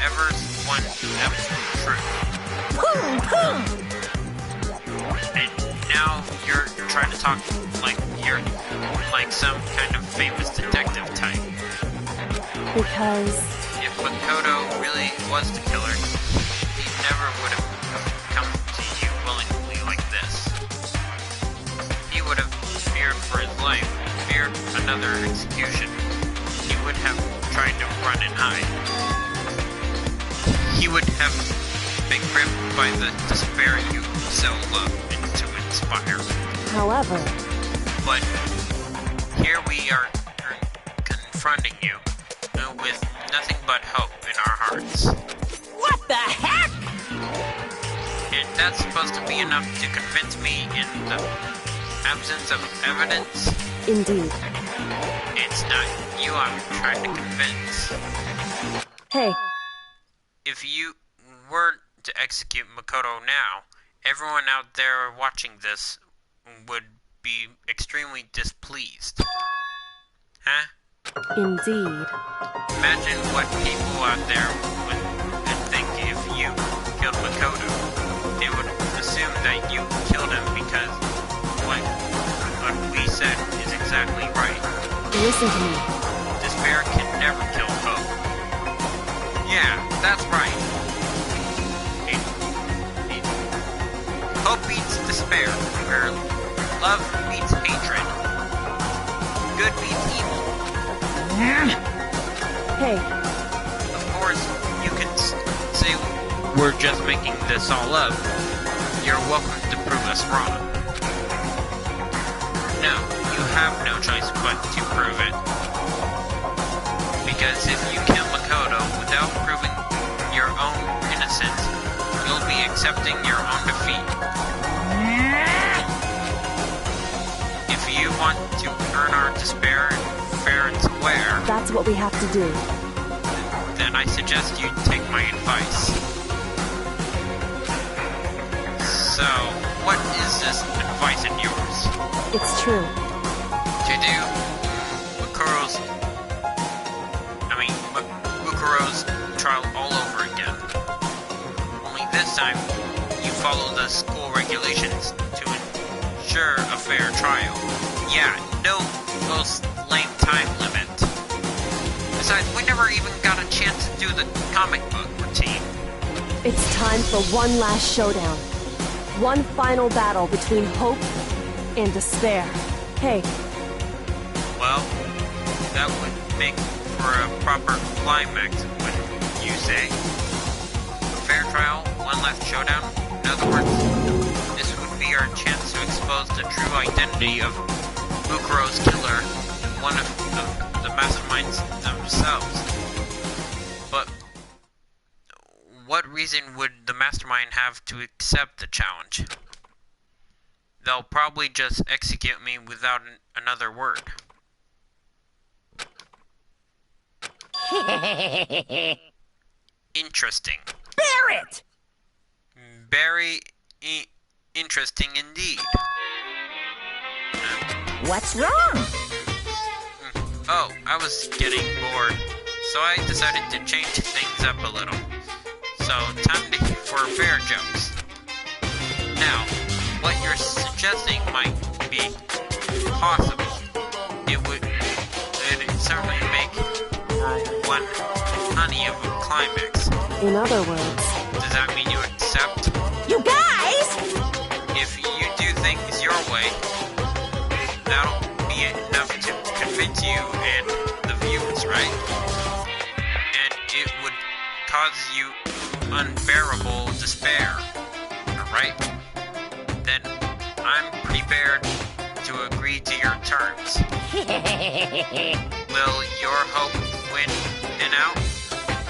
ever one absolute truth. And now you're trying to talk like you're like some kind of famous detective type. Because If Makoto really was the killer, he never would have come to you willingly like this. He would have feared for his life, feared another execution. He would have tried to run and hide. He would have been gripped by the despair you so love and to inspire. however, But here we are confronting you with nothing but hope in our hearts. What the heck? And that's supposed to be enough to convince me in the absence of evidence? indeed. It's not you I'm trying to convince. Hey, If you were to execute Makoto now, everyone out there watching this would be extremely displeased. Huh? indeed. Imagine what people out there would think if you killed Makoto. They would assume that you killed him because what we said is exactly right. Listen to me. Despair can never kill hope. Yeah, that's right. Hope beats despair, where love beats hatred. Good beats evil. Hey, Of course, you can say we're just making this all up. You're welcome to prove us wrong. No, you have no choice but to prove it. Because if you kill Makoto without proving your own innocence, you'll be accepting your own defeat. If you want to earn our despair fair and square, that's what we have to do. then I suggest you take my advice. So, what is this advice of yours? It's true. To do Mukuro's trial all over again. Only this time, you follow the school regulations to ensure a fair trial. Yeah, no most lame time limit. Besides, we never even got a chance to do the comic book routine. It's time for one last showdown. One final battle between hope and despair. Hey, Well, that would make for a proper climax, wouldn't you say? A fair trial, one last showdown? In other words, this would be our chance to expose the true identity of Mukuro's killer and one of the masterminds themselves. But what reason would the mastermind have to accept the challenge? They'll probably just execute me without another word. Interesting. Barrett! Very interesting indeed. What's wrong? Oh, I was getting bored, so I decided to change things up a little. So, time for bear jokes. Now, what you're suggesting might be possible. It'd certainly make for one honey of a climax. In other words, Does that mean you accept? You guys! If you do things your way, that'll be enough to convince you and the viewers, right? And it would cause you unbearable despair, right? Then I'm prepared to agree to your terms. Will your hope win and out,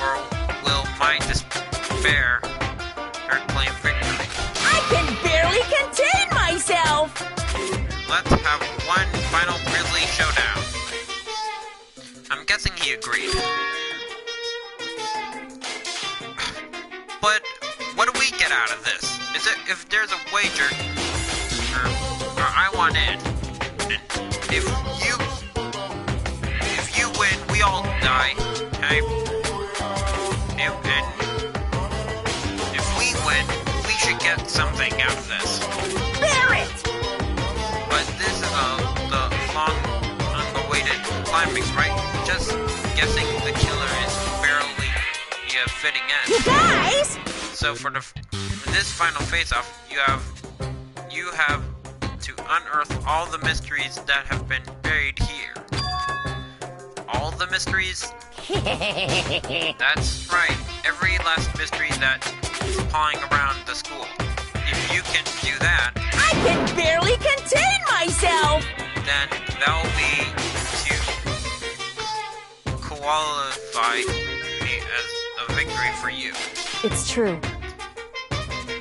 or will my despair claim victory? I can barely contain myself! Let's have one final grisly showdown. I'm guessing he agreed. But what do we get out of this? Is it if there's a wager, or I want in, and if you win, we all die. Okay? And if we win, we should get something out of this. Bear it! But this is the long-awaited climax, right? Just guessing the killer is barely fitting in. You guys! So for this final face-off, you have to unearth all the mysteries that have been buried here. All the mysteries? That's right. Every last mystery that is pawing around the school. If you can do that, I can barely contain myself! then that'll be to qualify me as a victory for you. it's true.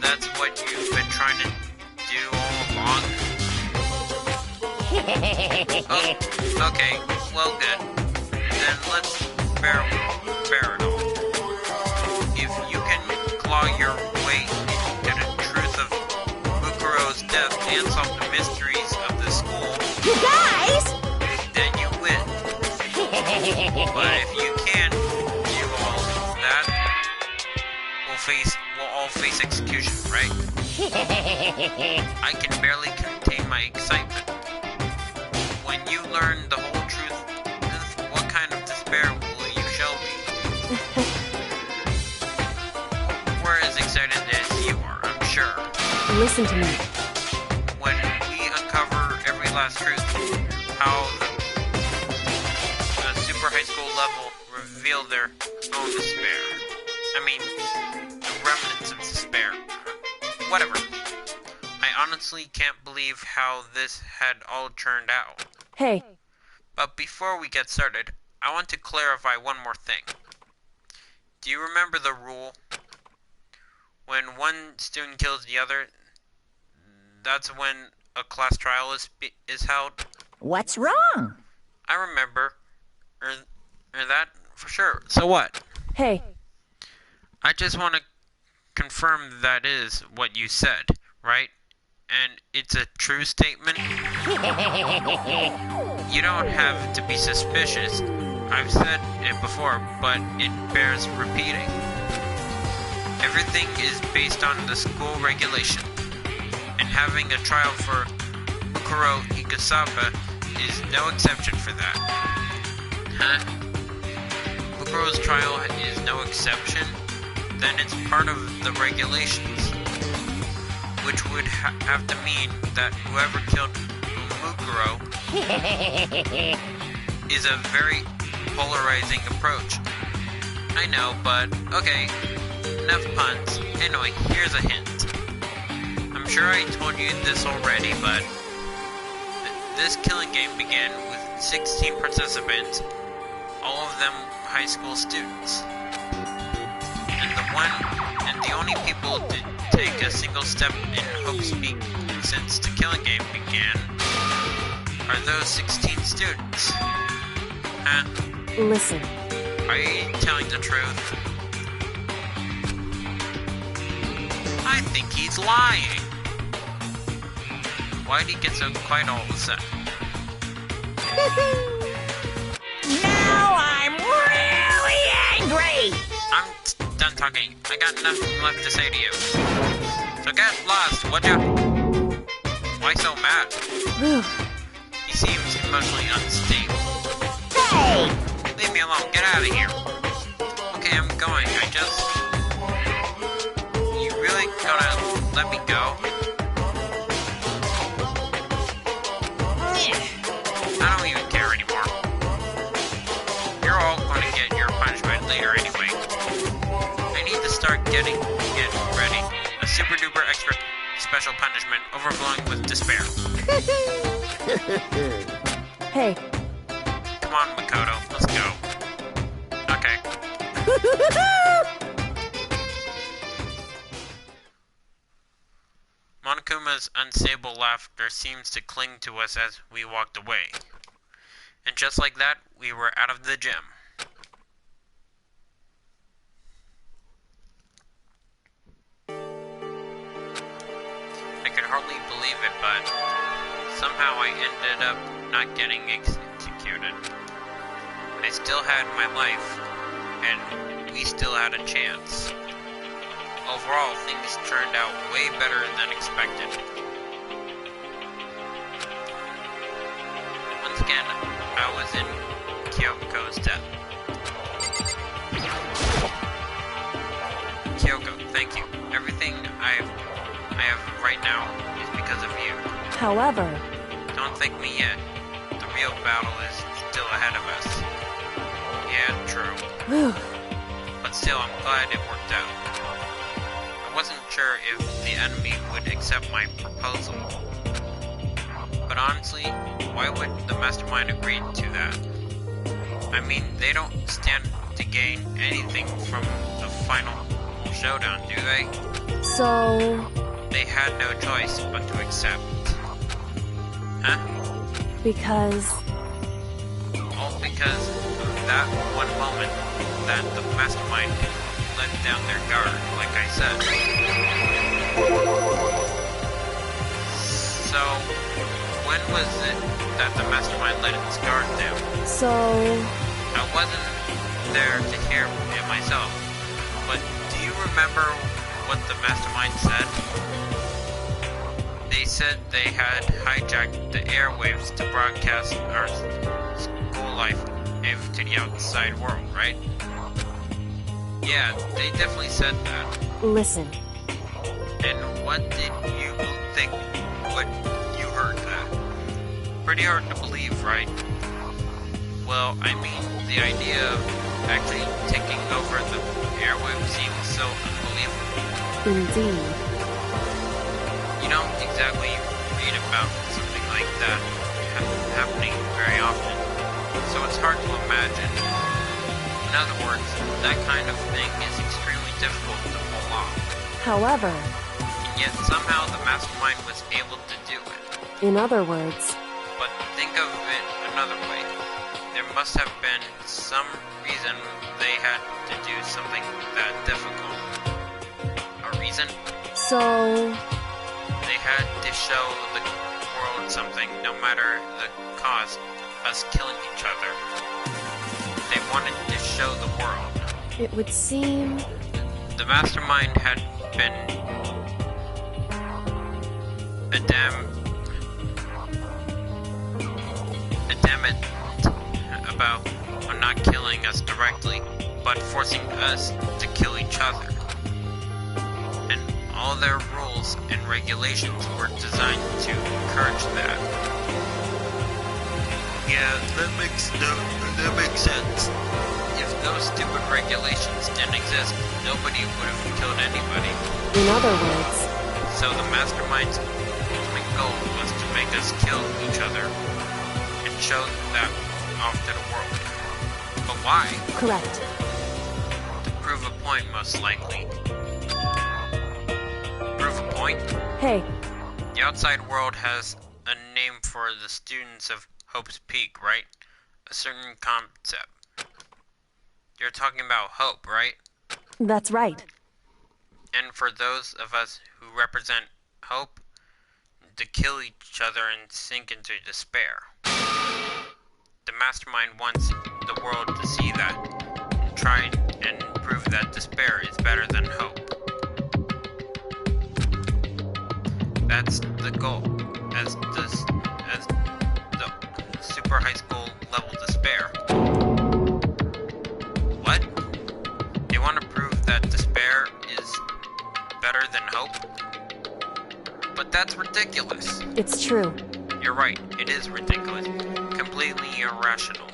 That's what you've been trying to do all along? Oh, okay, well good. Then let's bear it all. If you can claw your way into the truth of Mukuro's death and solve the mysteries of the school, You guys! then you win. But if you can't do all that, we'll all face execution, right? I can barely contain my excitement. When you learn the whole truth, what kind of despair will you show me? We're as excited as you are, I'm sure. Listen to me. When we uncover every last truth, how the super high school level reveal their own despair. I mean, the remnants of despair. Whatever. I honestly can't believe how this had all turned out. Hey, But before we get started, I want to clarify one more thing. Do you remember the rule? When one student kills the other, that's when a class trial is held? What's wrong? I remember. Or that for sure. So what? hey, I just want to confirm that is what you said, right? And it's a true statement? You don't have to be suspicious. I've said it before, but it bears repeating. Everything is based on the school regulation, and having a trial for Mukuro Ikasaba is no exception for that. Huh? Mukuro's trial is no exception? Then it's part of the regulations, which would have to mean that whoever killed Mukuro is a very polarizing approach. I know, but okay, enough puns. Anyway, here's a hint. I'm sure I told you this already, but this killing game began with 16 participants, all of them high school students. And the only people to take a single step in Hope's Peak since the killing game began are those 16 students. listen. Are you telling the truth? I think he's lying. Why'd he get so quiet all of a sudden? Now I'm really angry! I'm done talking. I got nothing left to say to you. So get lost, would ya? Why so mad? He seems emotionally unstable. Hey! Leave me alone. Get out of here. Okay, I'm going. You really gonna let me go? I don't even care anymore. You're all gonna get your punishment later anyway. I need to start getting it ready. A super duper extra special punishment overflowing with despair. Hey, Come on, Makoto. Let's go. Okay. Monokuma's unstable laughter seems to cling to us as we walked away. And just like that, we were out of the gym. I could hardly believe it, but somehow I ended up not getting executed. I still had my life, and we still had a chance. Overall, things turned out way better than expected. Once again, I was in Kyoko's death. Kyoko, thank you. Everything I have right now is because of you. however, Don't thank me yet. The real battle is still ahead of us. Yeah, true. But still, I'm glad it worked out. I wasn't sure if the enemy would accept my proposal. But honestly, why would the mastermind agree to that? I mean, they don't stand to gain anything from the final showdown, do they? so... They had no choice but to accept. Huh? because... All because of that one moment that the mastermind let down their guard, like I said. So, when was it that the mastermind let its guard down? so... I wasn't there to hear it myself, but do you remember what the mastermind said? They said they had hijacked the airwaves to broadcast our school life to the outside world, right? Yeah, they definitely said that. Listen, And what did you think when you heard that? Pretty hard to believe, right? Well, I mean, the idea of actually taking over the airwaves seems so unbelievable. indeed. You don't exactly read about something like that happening very often, so it's hard to imagine. In other words, that kind of thing is extremely difficult to pull off. However, And yet somehow the mastermind was able to do it. in other words, But think of it another way. There must have been some reason they had to do something that difficult. A reason? so... They had to show the world something, no matter the cost, us killing each other. They wanted to show the world. It would seem... The mastermind had been adamant about not killing us directly, but forcing us to kill each other. And all their rules and regulations were designed to encourage that. Yeah, that makes sense. If those stupid regulations didn't exist, nobody would have killed anybody. In other words, So the mastermind's ultimate goal was to make us kill each other and show that off to the world. But why? correct. To prove a point, most likely. Prove a point? Hey, The outside world has a name for the students of Hope's Peak, right? A certain concept. You're talking about hope, right? that's right. And for those of us who represent hope, to kill each other and sink into despair. The mastermind wants the world to see that, and try and prove that despair is better than hope. That's the goal, as the super high school level despair. What? They want to prove that despair is better than hope? But that's ridiculous. It's true. You're right, it is ridiculous. Completely irrational.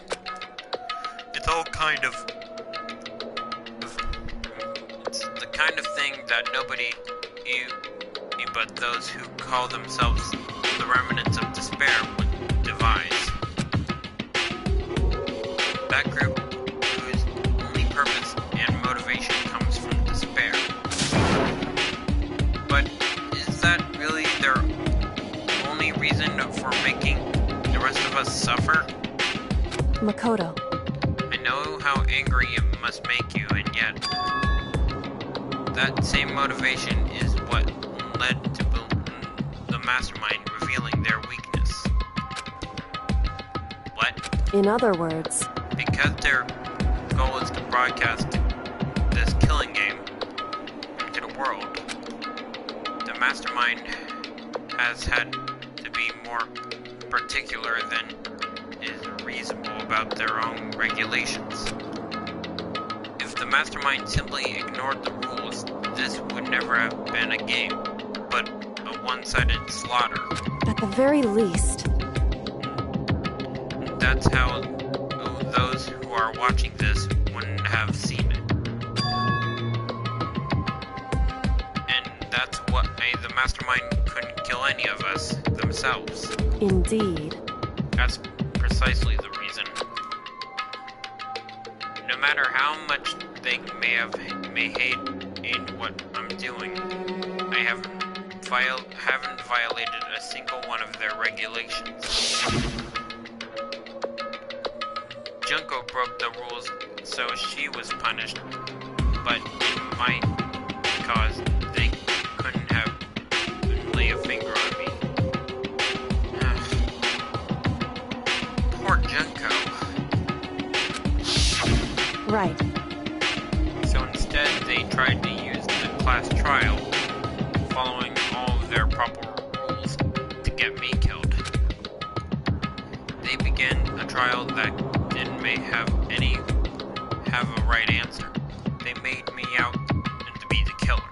It's all kind of... It's the kind of thing that nobody, but those who call themselves the remnants of despair, would devise. That group whose only purpose and motivation comes from despair. But is that really their only reason for making the rest of us suffer? Makoto. I know how angry it must make you, and yet that same motivation is what led to the mastermind revealing their weakness. What? In other words, Because their goal is to broadcast this killing game to the world, the mastermind has had to be more particular than is reasonable about their own regulations. If the mastermind simply ignored the rules, this would never have been a game, but a one-sided slaughter. at the very least, That's how those who are watching this wouldn't have seen it. And that's why the mastermind couldn't kill any of us themselves. indeed. That's precisely the reason. No matter how much they may hate what I'm doing, I haven't violated a single one of their regulations. Junko broke the rules, so she was punished, but in my cause, they couldn't have lay a finger on me. Poor Junko. Right. So instead, they tried to use the class trial, following all of their proper rules, to get me killed. They began a trial that didn't have a right answer. They made me out to be the killer.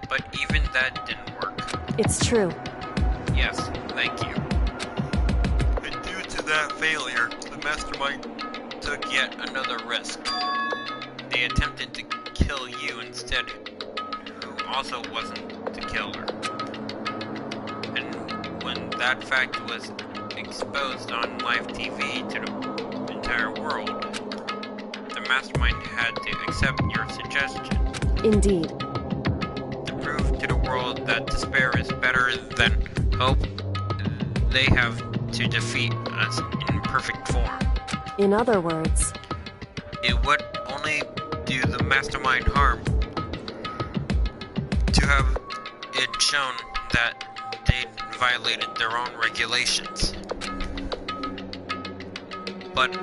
But even that didn't work. It's true. Yes, thank you. And due to that failure, the mastermind took yet another risk. They attempted to kill you instead, who also wasn't the killer. And when that fact was exposed on live TV to the entire world, the mastermind had to accept your suggestion. Indeed. To prove to the world that despair is better than hope, they have to defeat us in perfect form. In other words, It would only do the mastermind harm to have it shown that they violated their own regulations. But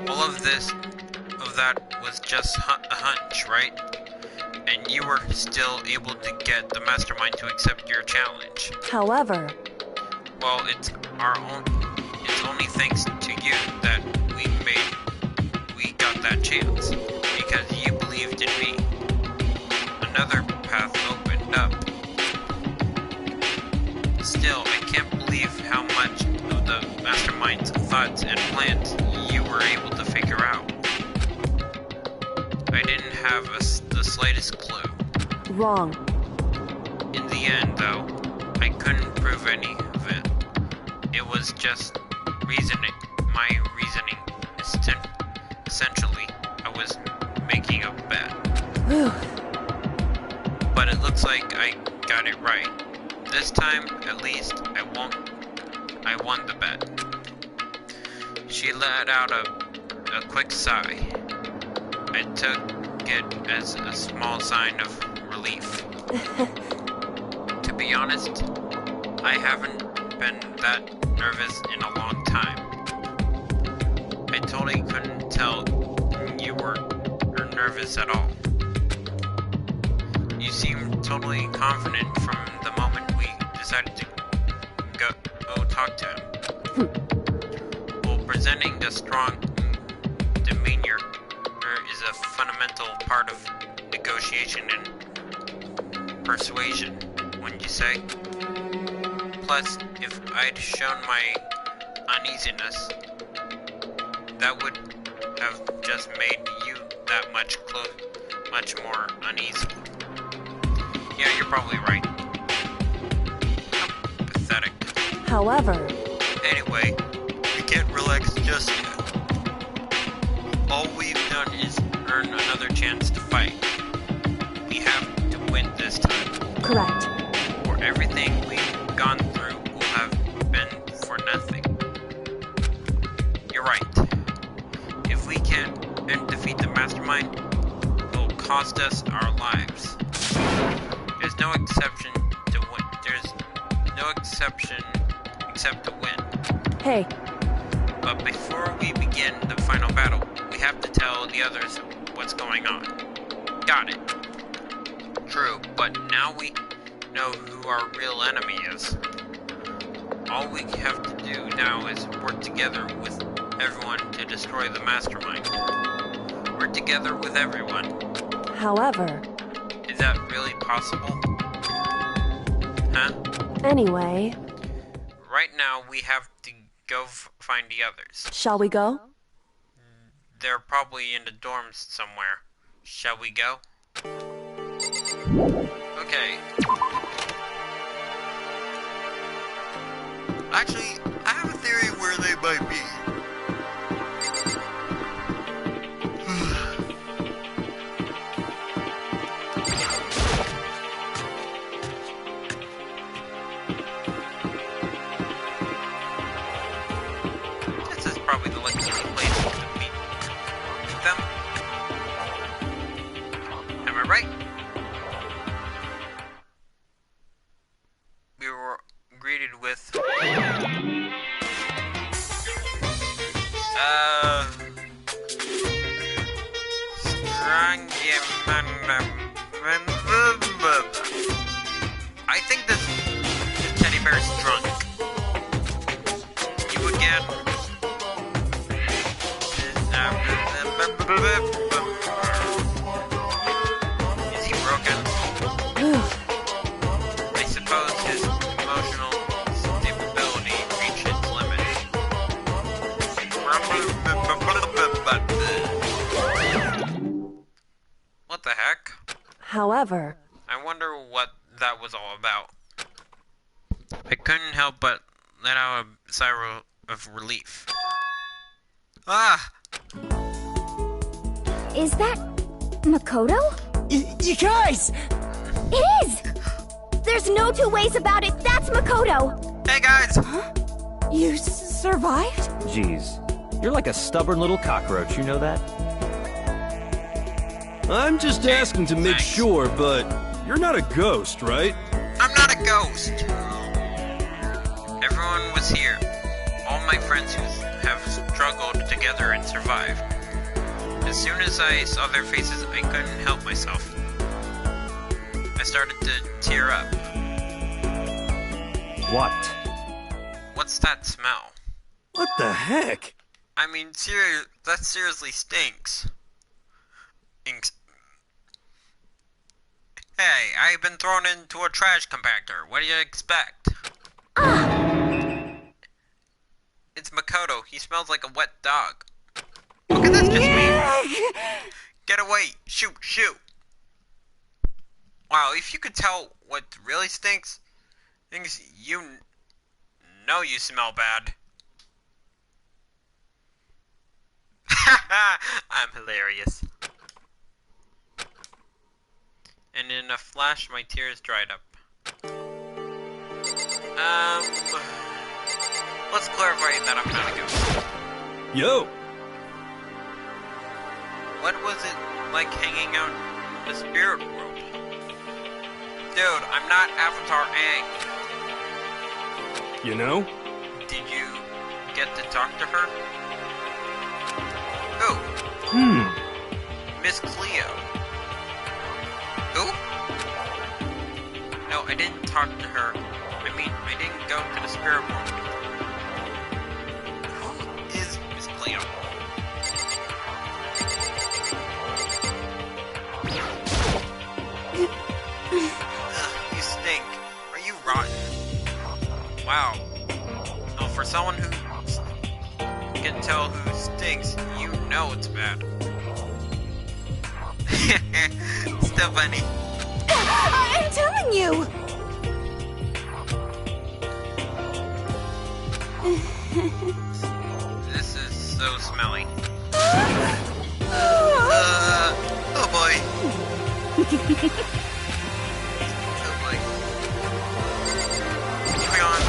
all of that was just a hunch, right? And you were still able to get the mastermind to accept your challenge. however, Well, it's only thanks to you that we got that chance, because you believed in me. Another path opened up. Still, I can't believe how much of the mastermind's thoughts and plans you were able to figure out. I didn't have the slightest clue. wrong. In the end, though, I couldn't prove any of it. It was just reasoning. My reasoning is essentially, I was making a bet. Whew. But it looks like I got it right. This time, at least, I won the bet. She let out a quick sigh. I took it as a small sign of relief. To be honest, I haven't been that nervous in a long time. I totally couldn't tell you were nervous at all. You seemed totally confident from the moment we decided to go talk to him. Well, presenting a strong demeanor is a fundamental part of negotiation and persuasion, wouldn't you say? Plus, if I'd shown my uneasiness, that would have just made you that much more uneasy. Yeah, you're probably right. How pathetic. However... Anyway, we can't relax just yet. All we've done is earn another chance to fight. We have to win this time. Correct. Or everything we've gone through will have been for nothing. You're right. If we can't defeat the mastermind, it will cost us our lives. There's no exception to win. There's no exception except to win. Hey. But before we begin the final battle, we have to tell the others what's going on. Got it. True, but now we know who our real enemy is. All we have to do now is work together with everyone to destroy the mastermind. Work together with everyone. However... Is that really possible? Huh? Anyway... Right now, we have to go find the others. Shall we go? They're probably in the dorms somewhere. Shall we go? Okay. Actually, I have a theory where they might be. This is probably the luckiest place to meet them. Am I right? We were greeted with I think this teddy bear's drunk. You again. Is he broken? I suppose his emotional stability reached its limit. What the heck? However... I wonder what that was all about. I couldn't help but let out a sigh of relief. Ah! Is that Makoto? You guys! It is! There's no two ways about it. That's Makoto! Hey guys! You survived? Jeez, you're like a stubborn little cockroach, you know that? I'm just asking to make Thanks. sure, but you're not a ghost, right? I'm not a ghost! Everyone was here. All my friends who have struggled together and survived. As soon as I saw their faces, I couldn't help myself. I started to tear up. What? What's that smell? What the heck? I mean, that seriously stinks. Hey, I've been thrown into a trash compactor. What do you expect? It's Makoto. He smells like a wet dog. Look at this, just me. Get away. Shoot, shoot. Wow, if you could tell what really stinks, things you know you smell bad. I'm hilarious. And in a flash, my tears dried up. Let's clarify that I'm not a ghost. Yo! What was it like hanging out in the spirit world? Dude, I'm not Avatar Aang. You know? Did you get to talk to her? Who? Miss Cleo. Who? No, I didn't talk to her. I mean, I didn't go to the spirit world. Who is Miss Cleo? Ugh, you stink. Are you rotten? Wow. Oh, for someone who can tell who stinks, you know it's bad. Still funny. I'm telling you! This is so smelly. Oh boy. Oh boy. Hang on.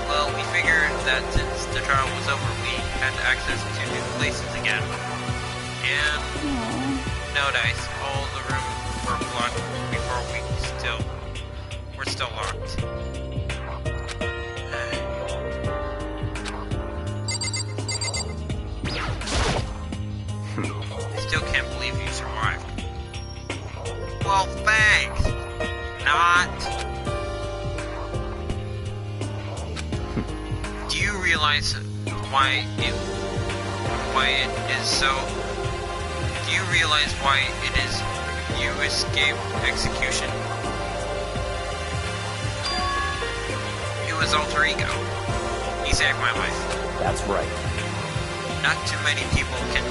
Well, we figured that since the trial was over, we had access to new places again. And no dice. All the rooms were blocked before we're still locked. I still can't believe you survived. Well, thanks. Not. Do you realize why it is so? Do you realize why it is you escaped execution? It was alter ego. He saved my life. That's right. Not too many people can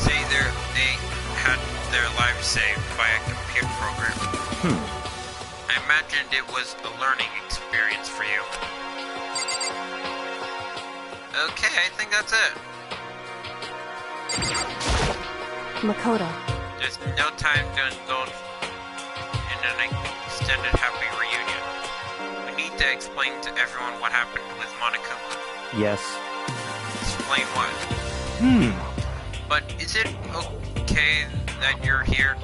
say they had their lives saved by a computer program. I imagined it was a learning experience for you. Okay, I think that's it. Makoto, There's no time to indulge in an extended happy reunion. We need to explain to everyone what happened with Monokuma. Yes. Explain what? But is it okay that you're here?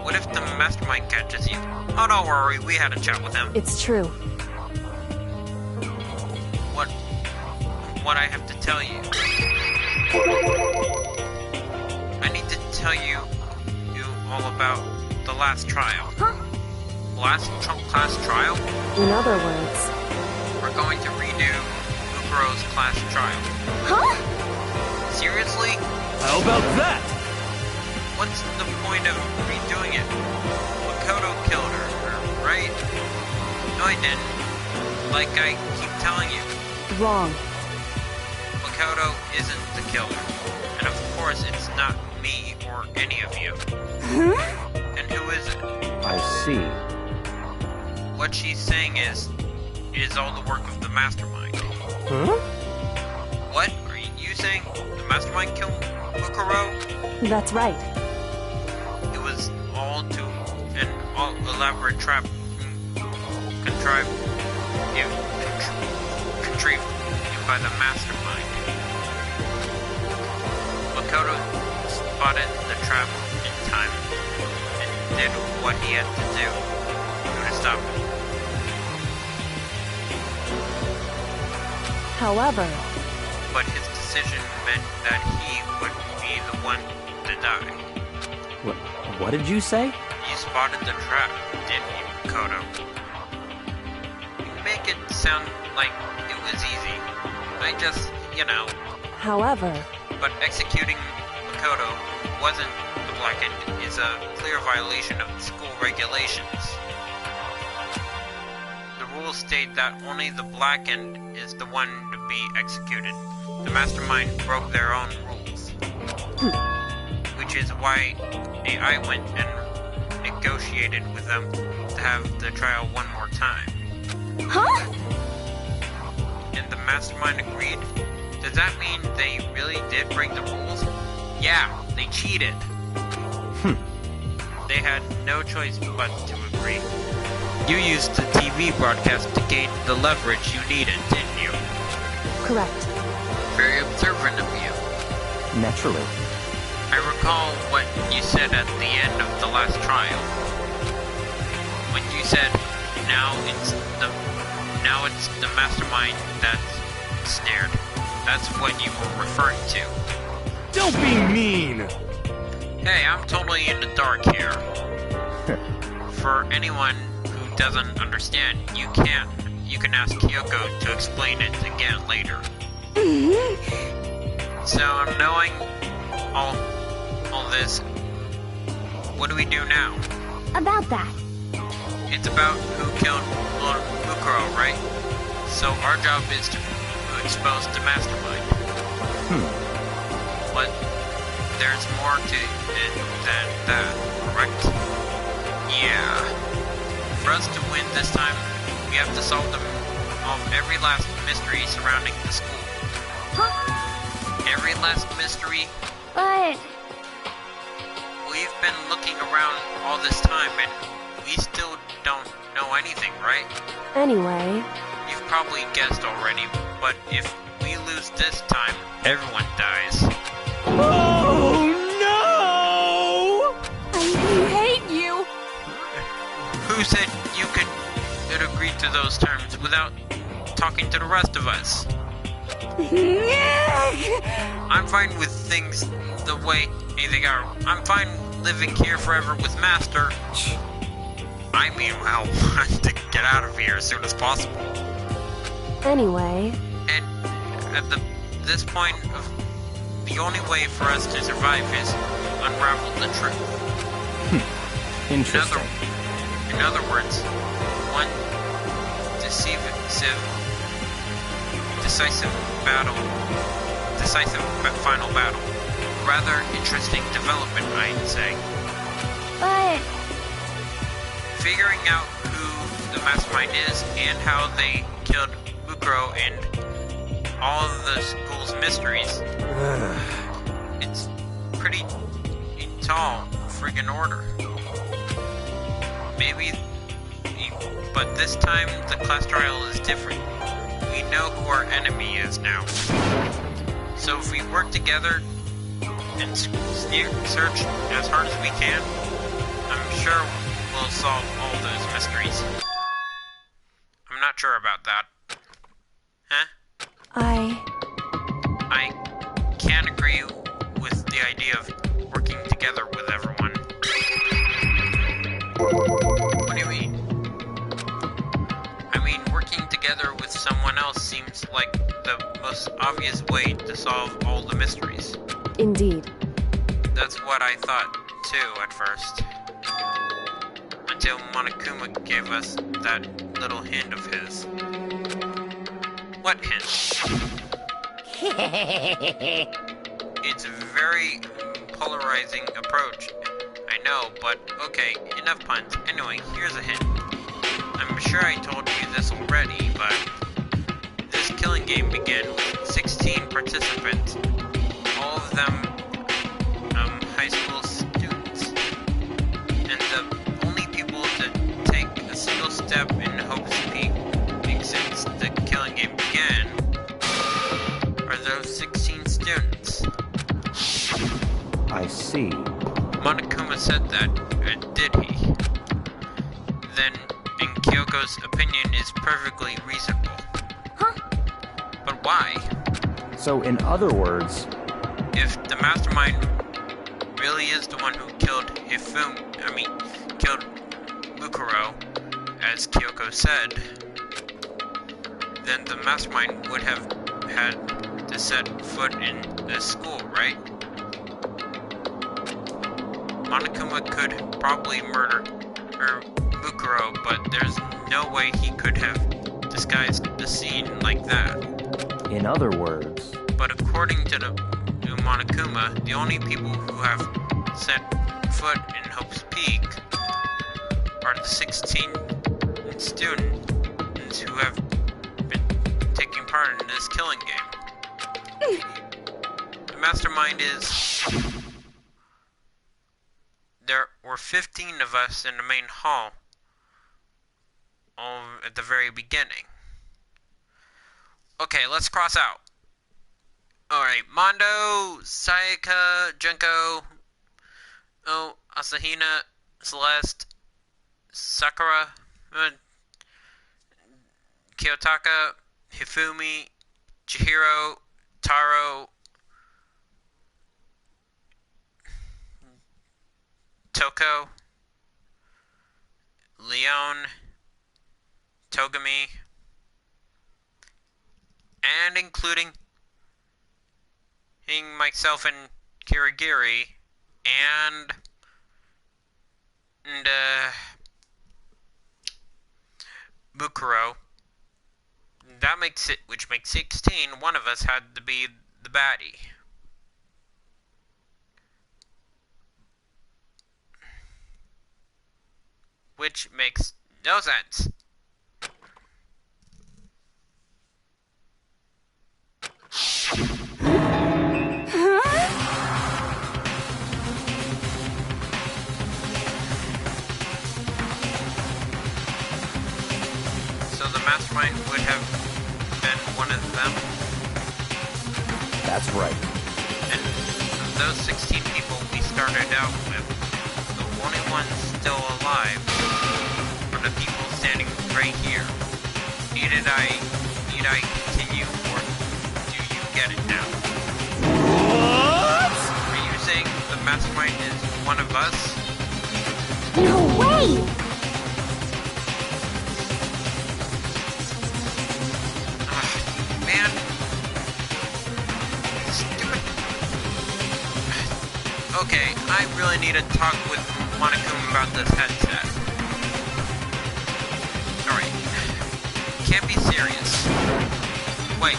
What if the mastermind catches you? Oh, don't worry, we had a chat with him. it's true. What I have to tell you. I need to tell you all about the last trial. Huh? Class trial? In other words, We're going to redo Ukuro's class trial. Huh? Seriously? How about that? What's the point of redoing it? Makoto killed her, right? No, I didn't. Like I keep telling you, wrong. Makoto isn't the killer. And of course, it's not me or any of you. And who is it? I see. What she's saying is, it is all the work of the mastermind. Huh? What? Are you saying the mastermind killed Ukuro? That's right. It was all an elaborate trap contrived by the mastermind. Makoto spotted the trap in time and did what he had to do to stop it. However, But his decision meant that he would be the one to die. What did you say? You spotted the trap, didn't you, Makoto? You make it sound like it was easy. I just, however, But executing Makoto wasn't the black end is a clear violation of the school regulations. The rules state that only the black end is the one to be executed. The mastermind broke their own rules. Which is why I went and negotiated with them to have the trial one more time. Huh? And the mastermind agreed? Does that mean they really did break the rules? Yeah, they cheated. They had no choice but to agree. You used the TV broadcast to gain the leverage you needed, didn't you? correct. Very observant of you. Naturally. I recall what you said at the end of the last trial. When you said, now it's the mastermind that's snared. That's what you were referring to. Don't be mean! Hey, I'm totally in the dark here. For anyone who doesn't understand, you can ask Kyoko to explain it again later. So I'm knowing all this. What do we do now? About that. It's about who killed Lord Mukuro, right? So our job is to expose the mastermind. But there's more to it than that, correct? Yeah. For us to win this time, we have to solve every last mystery surrounding the school. Huh? Every last mystery. But... We've been looking around all this time and we still don't know anything, right? Anyway, You've probably guessed already, but if we lose this time, everyone dies. Oh no! I hate you! Who said you could agree to those terms without talking to the rest of us? I'm fine with things the way they are. I'm fine living here forever with Master. I meanwhile want to get out of here as soon as possible. Anyway, And at this point, the only way for us to survive is unravel the truth. Interesting. In other words, one decisive final battle. Rather interesting development, I'd say. But... Figuring out who the mastermind is and how they killed Mukuro and all of the school's mysteries. It's pretty tall friggin' order. Maybe, but this time the class trial is different. We know who our enemy is now. So if we work together and search as hard as we can, I'm sure we'll solve all those mysteries. I'm not sure about that. Huh? I can't agree with the idea of working together with everyone. What do you mean? I mean, working together with someone else seems like the most obvious way to solve all the mysteries. indeed. That's what I thought, too, at first. Until Monokuma gave us that little hint of his. What hint? It's a very polarizing approach. I know, but okay, enough puns. Anyway, here's a hint. I'm sure I told you this already, but this killing game began with 16 participants. All of them high school students. And the only people to take a single step in Hope's Peak since the killing game began are those 16 students. I see. Monokuma said that, did he? Then, in Kyoko's opinion, is perfectly reasonable. Huh? But why? So, in other words, If the mastermind really is the one who killed killed Mukuro, as Kyoko said, then the mastermind would have had to set foot in this school, right? Monokuma could probably murder Mukuro, but there's no way he could have disguised the scene like that. in other words, But according to Monokuma, the only people who have set foot in Hope's Peak are the 16 students who have been taking part in this killing game. The mastermind is... There were 15 of us in the main hall at the very beginning. Okay, let's cross out. Alright, Mondo, Sayaka, Junko, Asahina, Celeste, Sakura, Kiyotaka, Hifumi, Chihiro, Taro, Toko, Leon, Togami, and including myself and Kirigiri, and Bukuro. That makes it, which makes 16. One of us had to be the baddie. Which makes no sense. So the mastermind would have been one of them? That's right. And of those 16 people we started out with, the only ones still alive are the people standing right here. Need I continue, or do you get it now? What? Are you saying the mastermind is one of us? No way! Man. Stupid. Okay, I really need to talk with Monokuma about this headset. Alright. Can't be serious. Wait,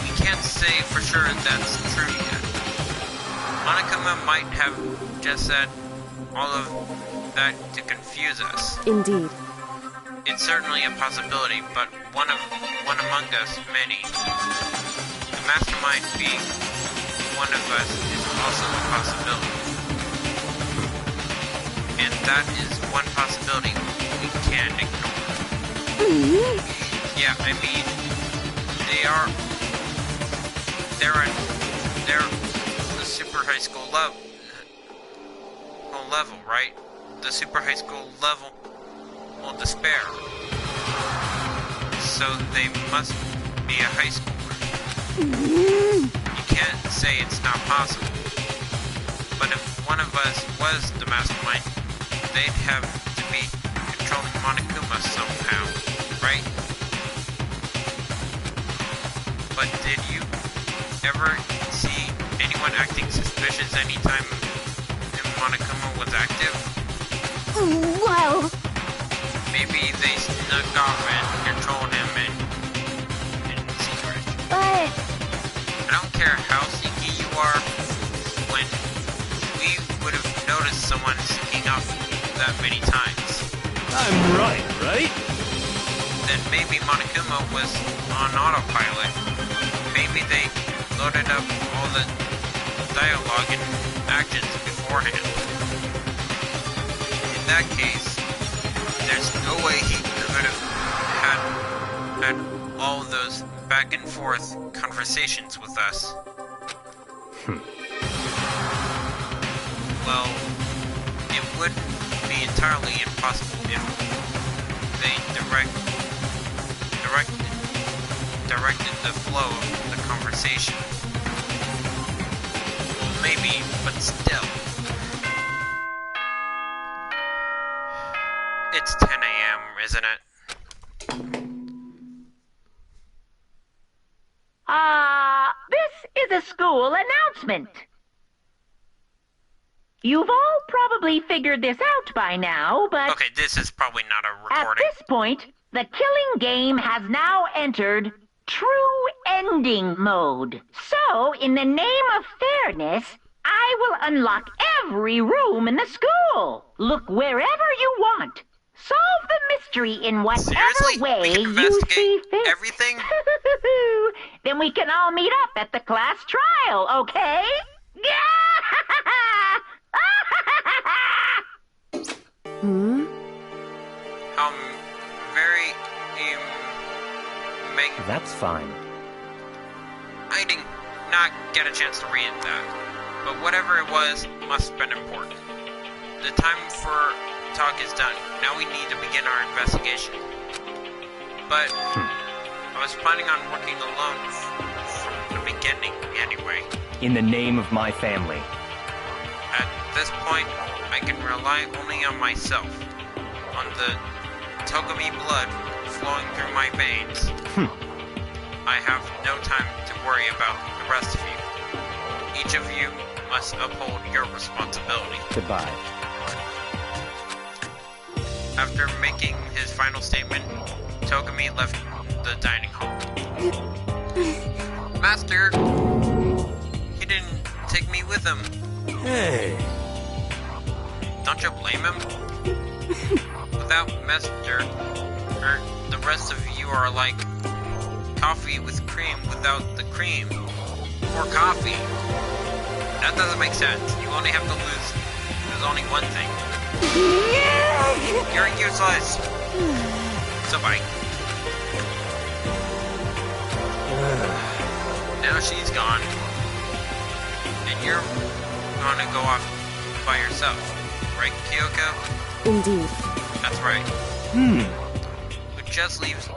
we can't say for sure that's true yet. Monokuma might have just said all of that to confuse us. Indeed. It's certainly a possibility, but one among us many. The mastermind being one of us is also a possibility. And that is one possibility we can't ignore. Yeah, I mean, they're the super high school level, right? The super high school level will despair. So they must be a high schooler. You can't say it's not possible. But if one of us was the mastermind, they'd have to be controlling Monokuma somehow, right? But did you ever see anyone acting suspicious anytime Monokuma was active? Well... Maybe they snuck off and controlled him in secret. But... I don't care how sneaky you are, when we would have noticed someone sneaking off that many times. I'm right? Then maybe Monokuma was on autopilot. Maybe they loaded up all the dialogue and actions beforehand. In that case, there's no way he could have had all those back and forth conversations with us. Well, it would be entirely impossible if they directed the flow of the conversation. Maybe, but still. It's 10 a.m., isn't it? This is a school announcement. You've all probably figured this out by now, but... Okay, this is probably not a At recording. this point, the killing game has now entered true ending mode. So, in the name of fairness, I will unlock every room in the school. Look wherever you want. Solve the mystery in whatever Seriously? way We can you investigate see fit. everything? Then we can all meet up at the class trial, okay? Very, That's fine. I did not get a chance to read that, but whatever it was must have been important. The time for talk is done. Now we need to begin our investigation. But I was planning on working alone the beginning, anyway. In the name of my family. At this point, I can rely only on myself, on the Togami blood flowing through my veins. I have no time to worry about the rest of you. Each of you must uphold your responsibility. Goodbye. After making his final statement, Togami left the dining hall. Master! He didn't take me with him. Hey. Don't you blame him? Without Master, the rest of you are like coffee with cream without the cream. Or coffee. That doesn't make sense. You only have to lose. There's only one thing. You're useless. So bye. Now she's gone. And you're gonna go off by yourself. Right, Kyoko? Indeed. That's right. Which just leaves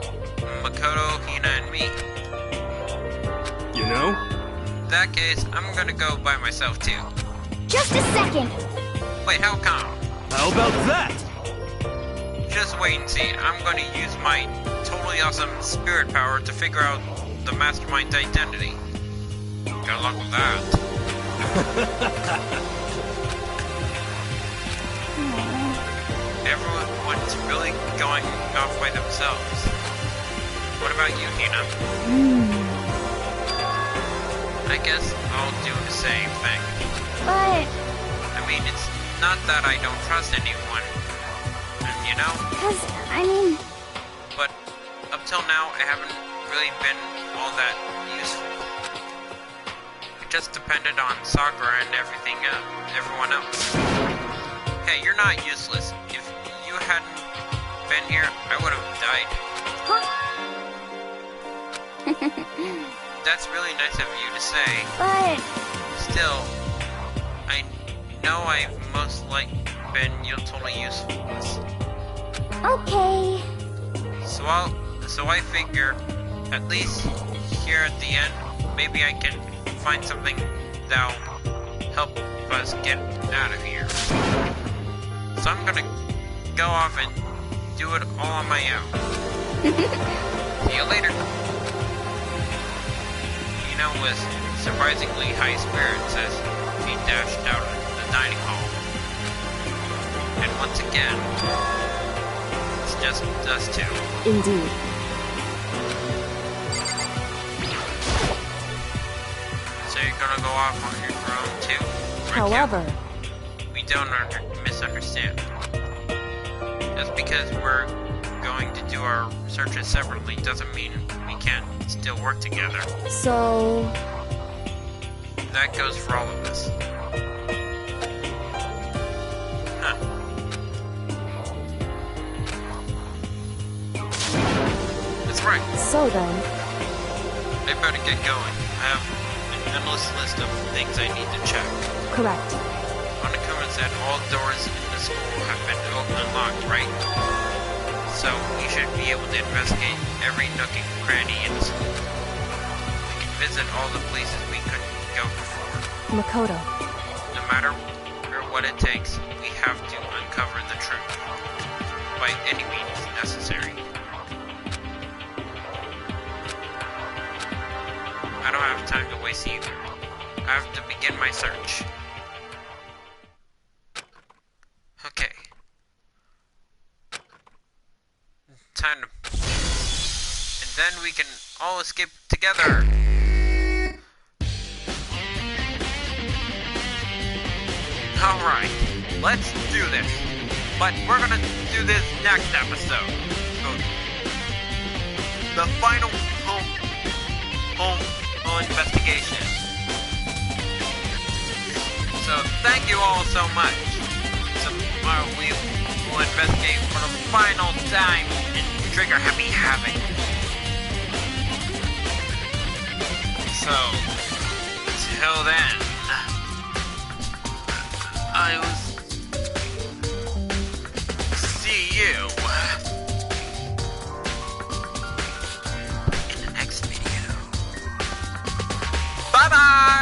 Makoto, Hina, and me. You know? In that case, I'm gonna go by myself too. Just a second. Wait, how come? How about that? Just wait and see. I'm gonna use my totally awesome spirit power to figure out the mastermind's identity. Good luck with that. Everyone's really going off by themselves. What about you, Hina? I guess I'll do the same thing. But, I mean, it's not that I don't trust anyone, you know? But up till now, I haven't really been all that useful. I just depended on Sakura and everyone else. Hey, you're not useless. If you hadn't been here, I would have died. That's really nice of you to say. but, Still, I know I've most been totally useless. okay. So I figure, at least here at the end, maybe I can find something that'll help us get out of here. So I'm gonna go off and do it all on my own. See you later. Hina was surprisingly high spirits as he dashed out of the dining hall. And once again, it's just us two. Indeed. So you're gonna go off on your own too? Right, However, Kim? We don't misunderstand. Just because we're going to do our searches separately doesn't mean we can't still work together. so... That goes for all of us. Huh. That's right. So then, I better get going. I have an endless list of things I need to check. correct. Monokuma said all doors in the school have been unlocked, right? So we should be able to investigate every nook and cranny in the school. We can visit all the places we couldn't go before. Makoto, No matter what it takes, we have to uncover the truth. By any means necessary. I don't have time to waste either. I have to begin my search. Okay. Time to... And then we can all escape together! Alright, let's do this. But we're gonna do this next episode. The final home investigation. So thank you all so much. Tomorrow we will investigate for the final time and trigger Happy Havoc. So, till then, I will see you in the next video. Bye-bye!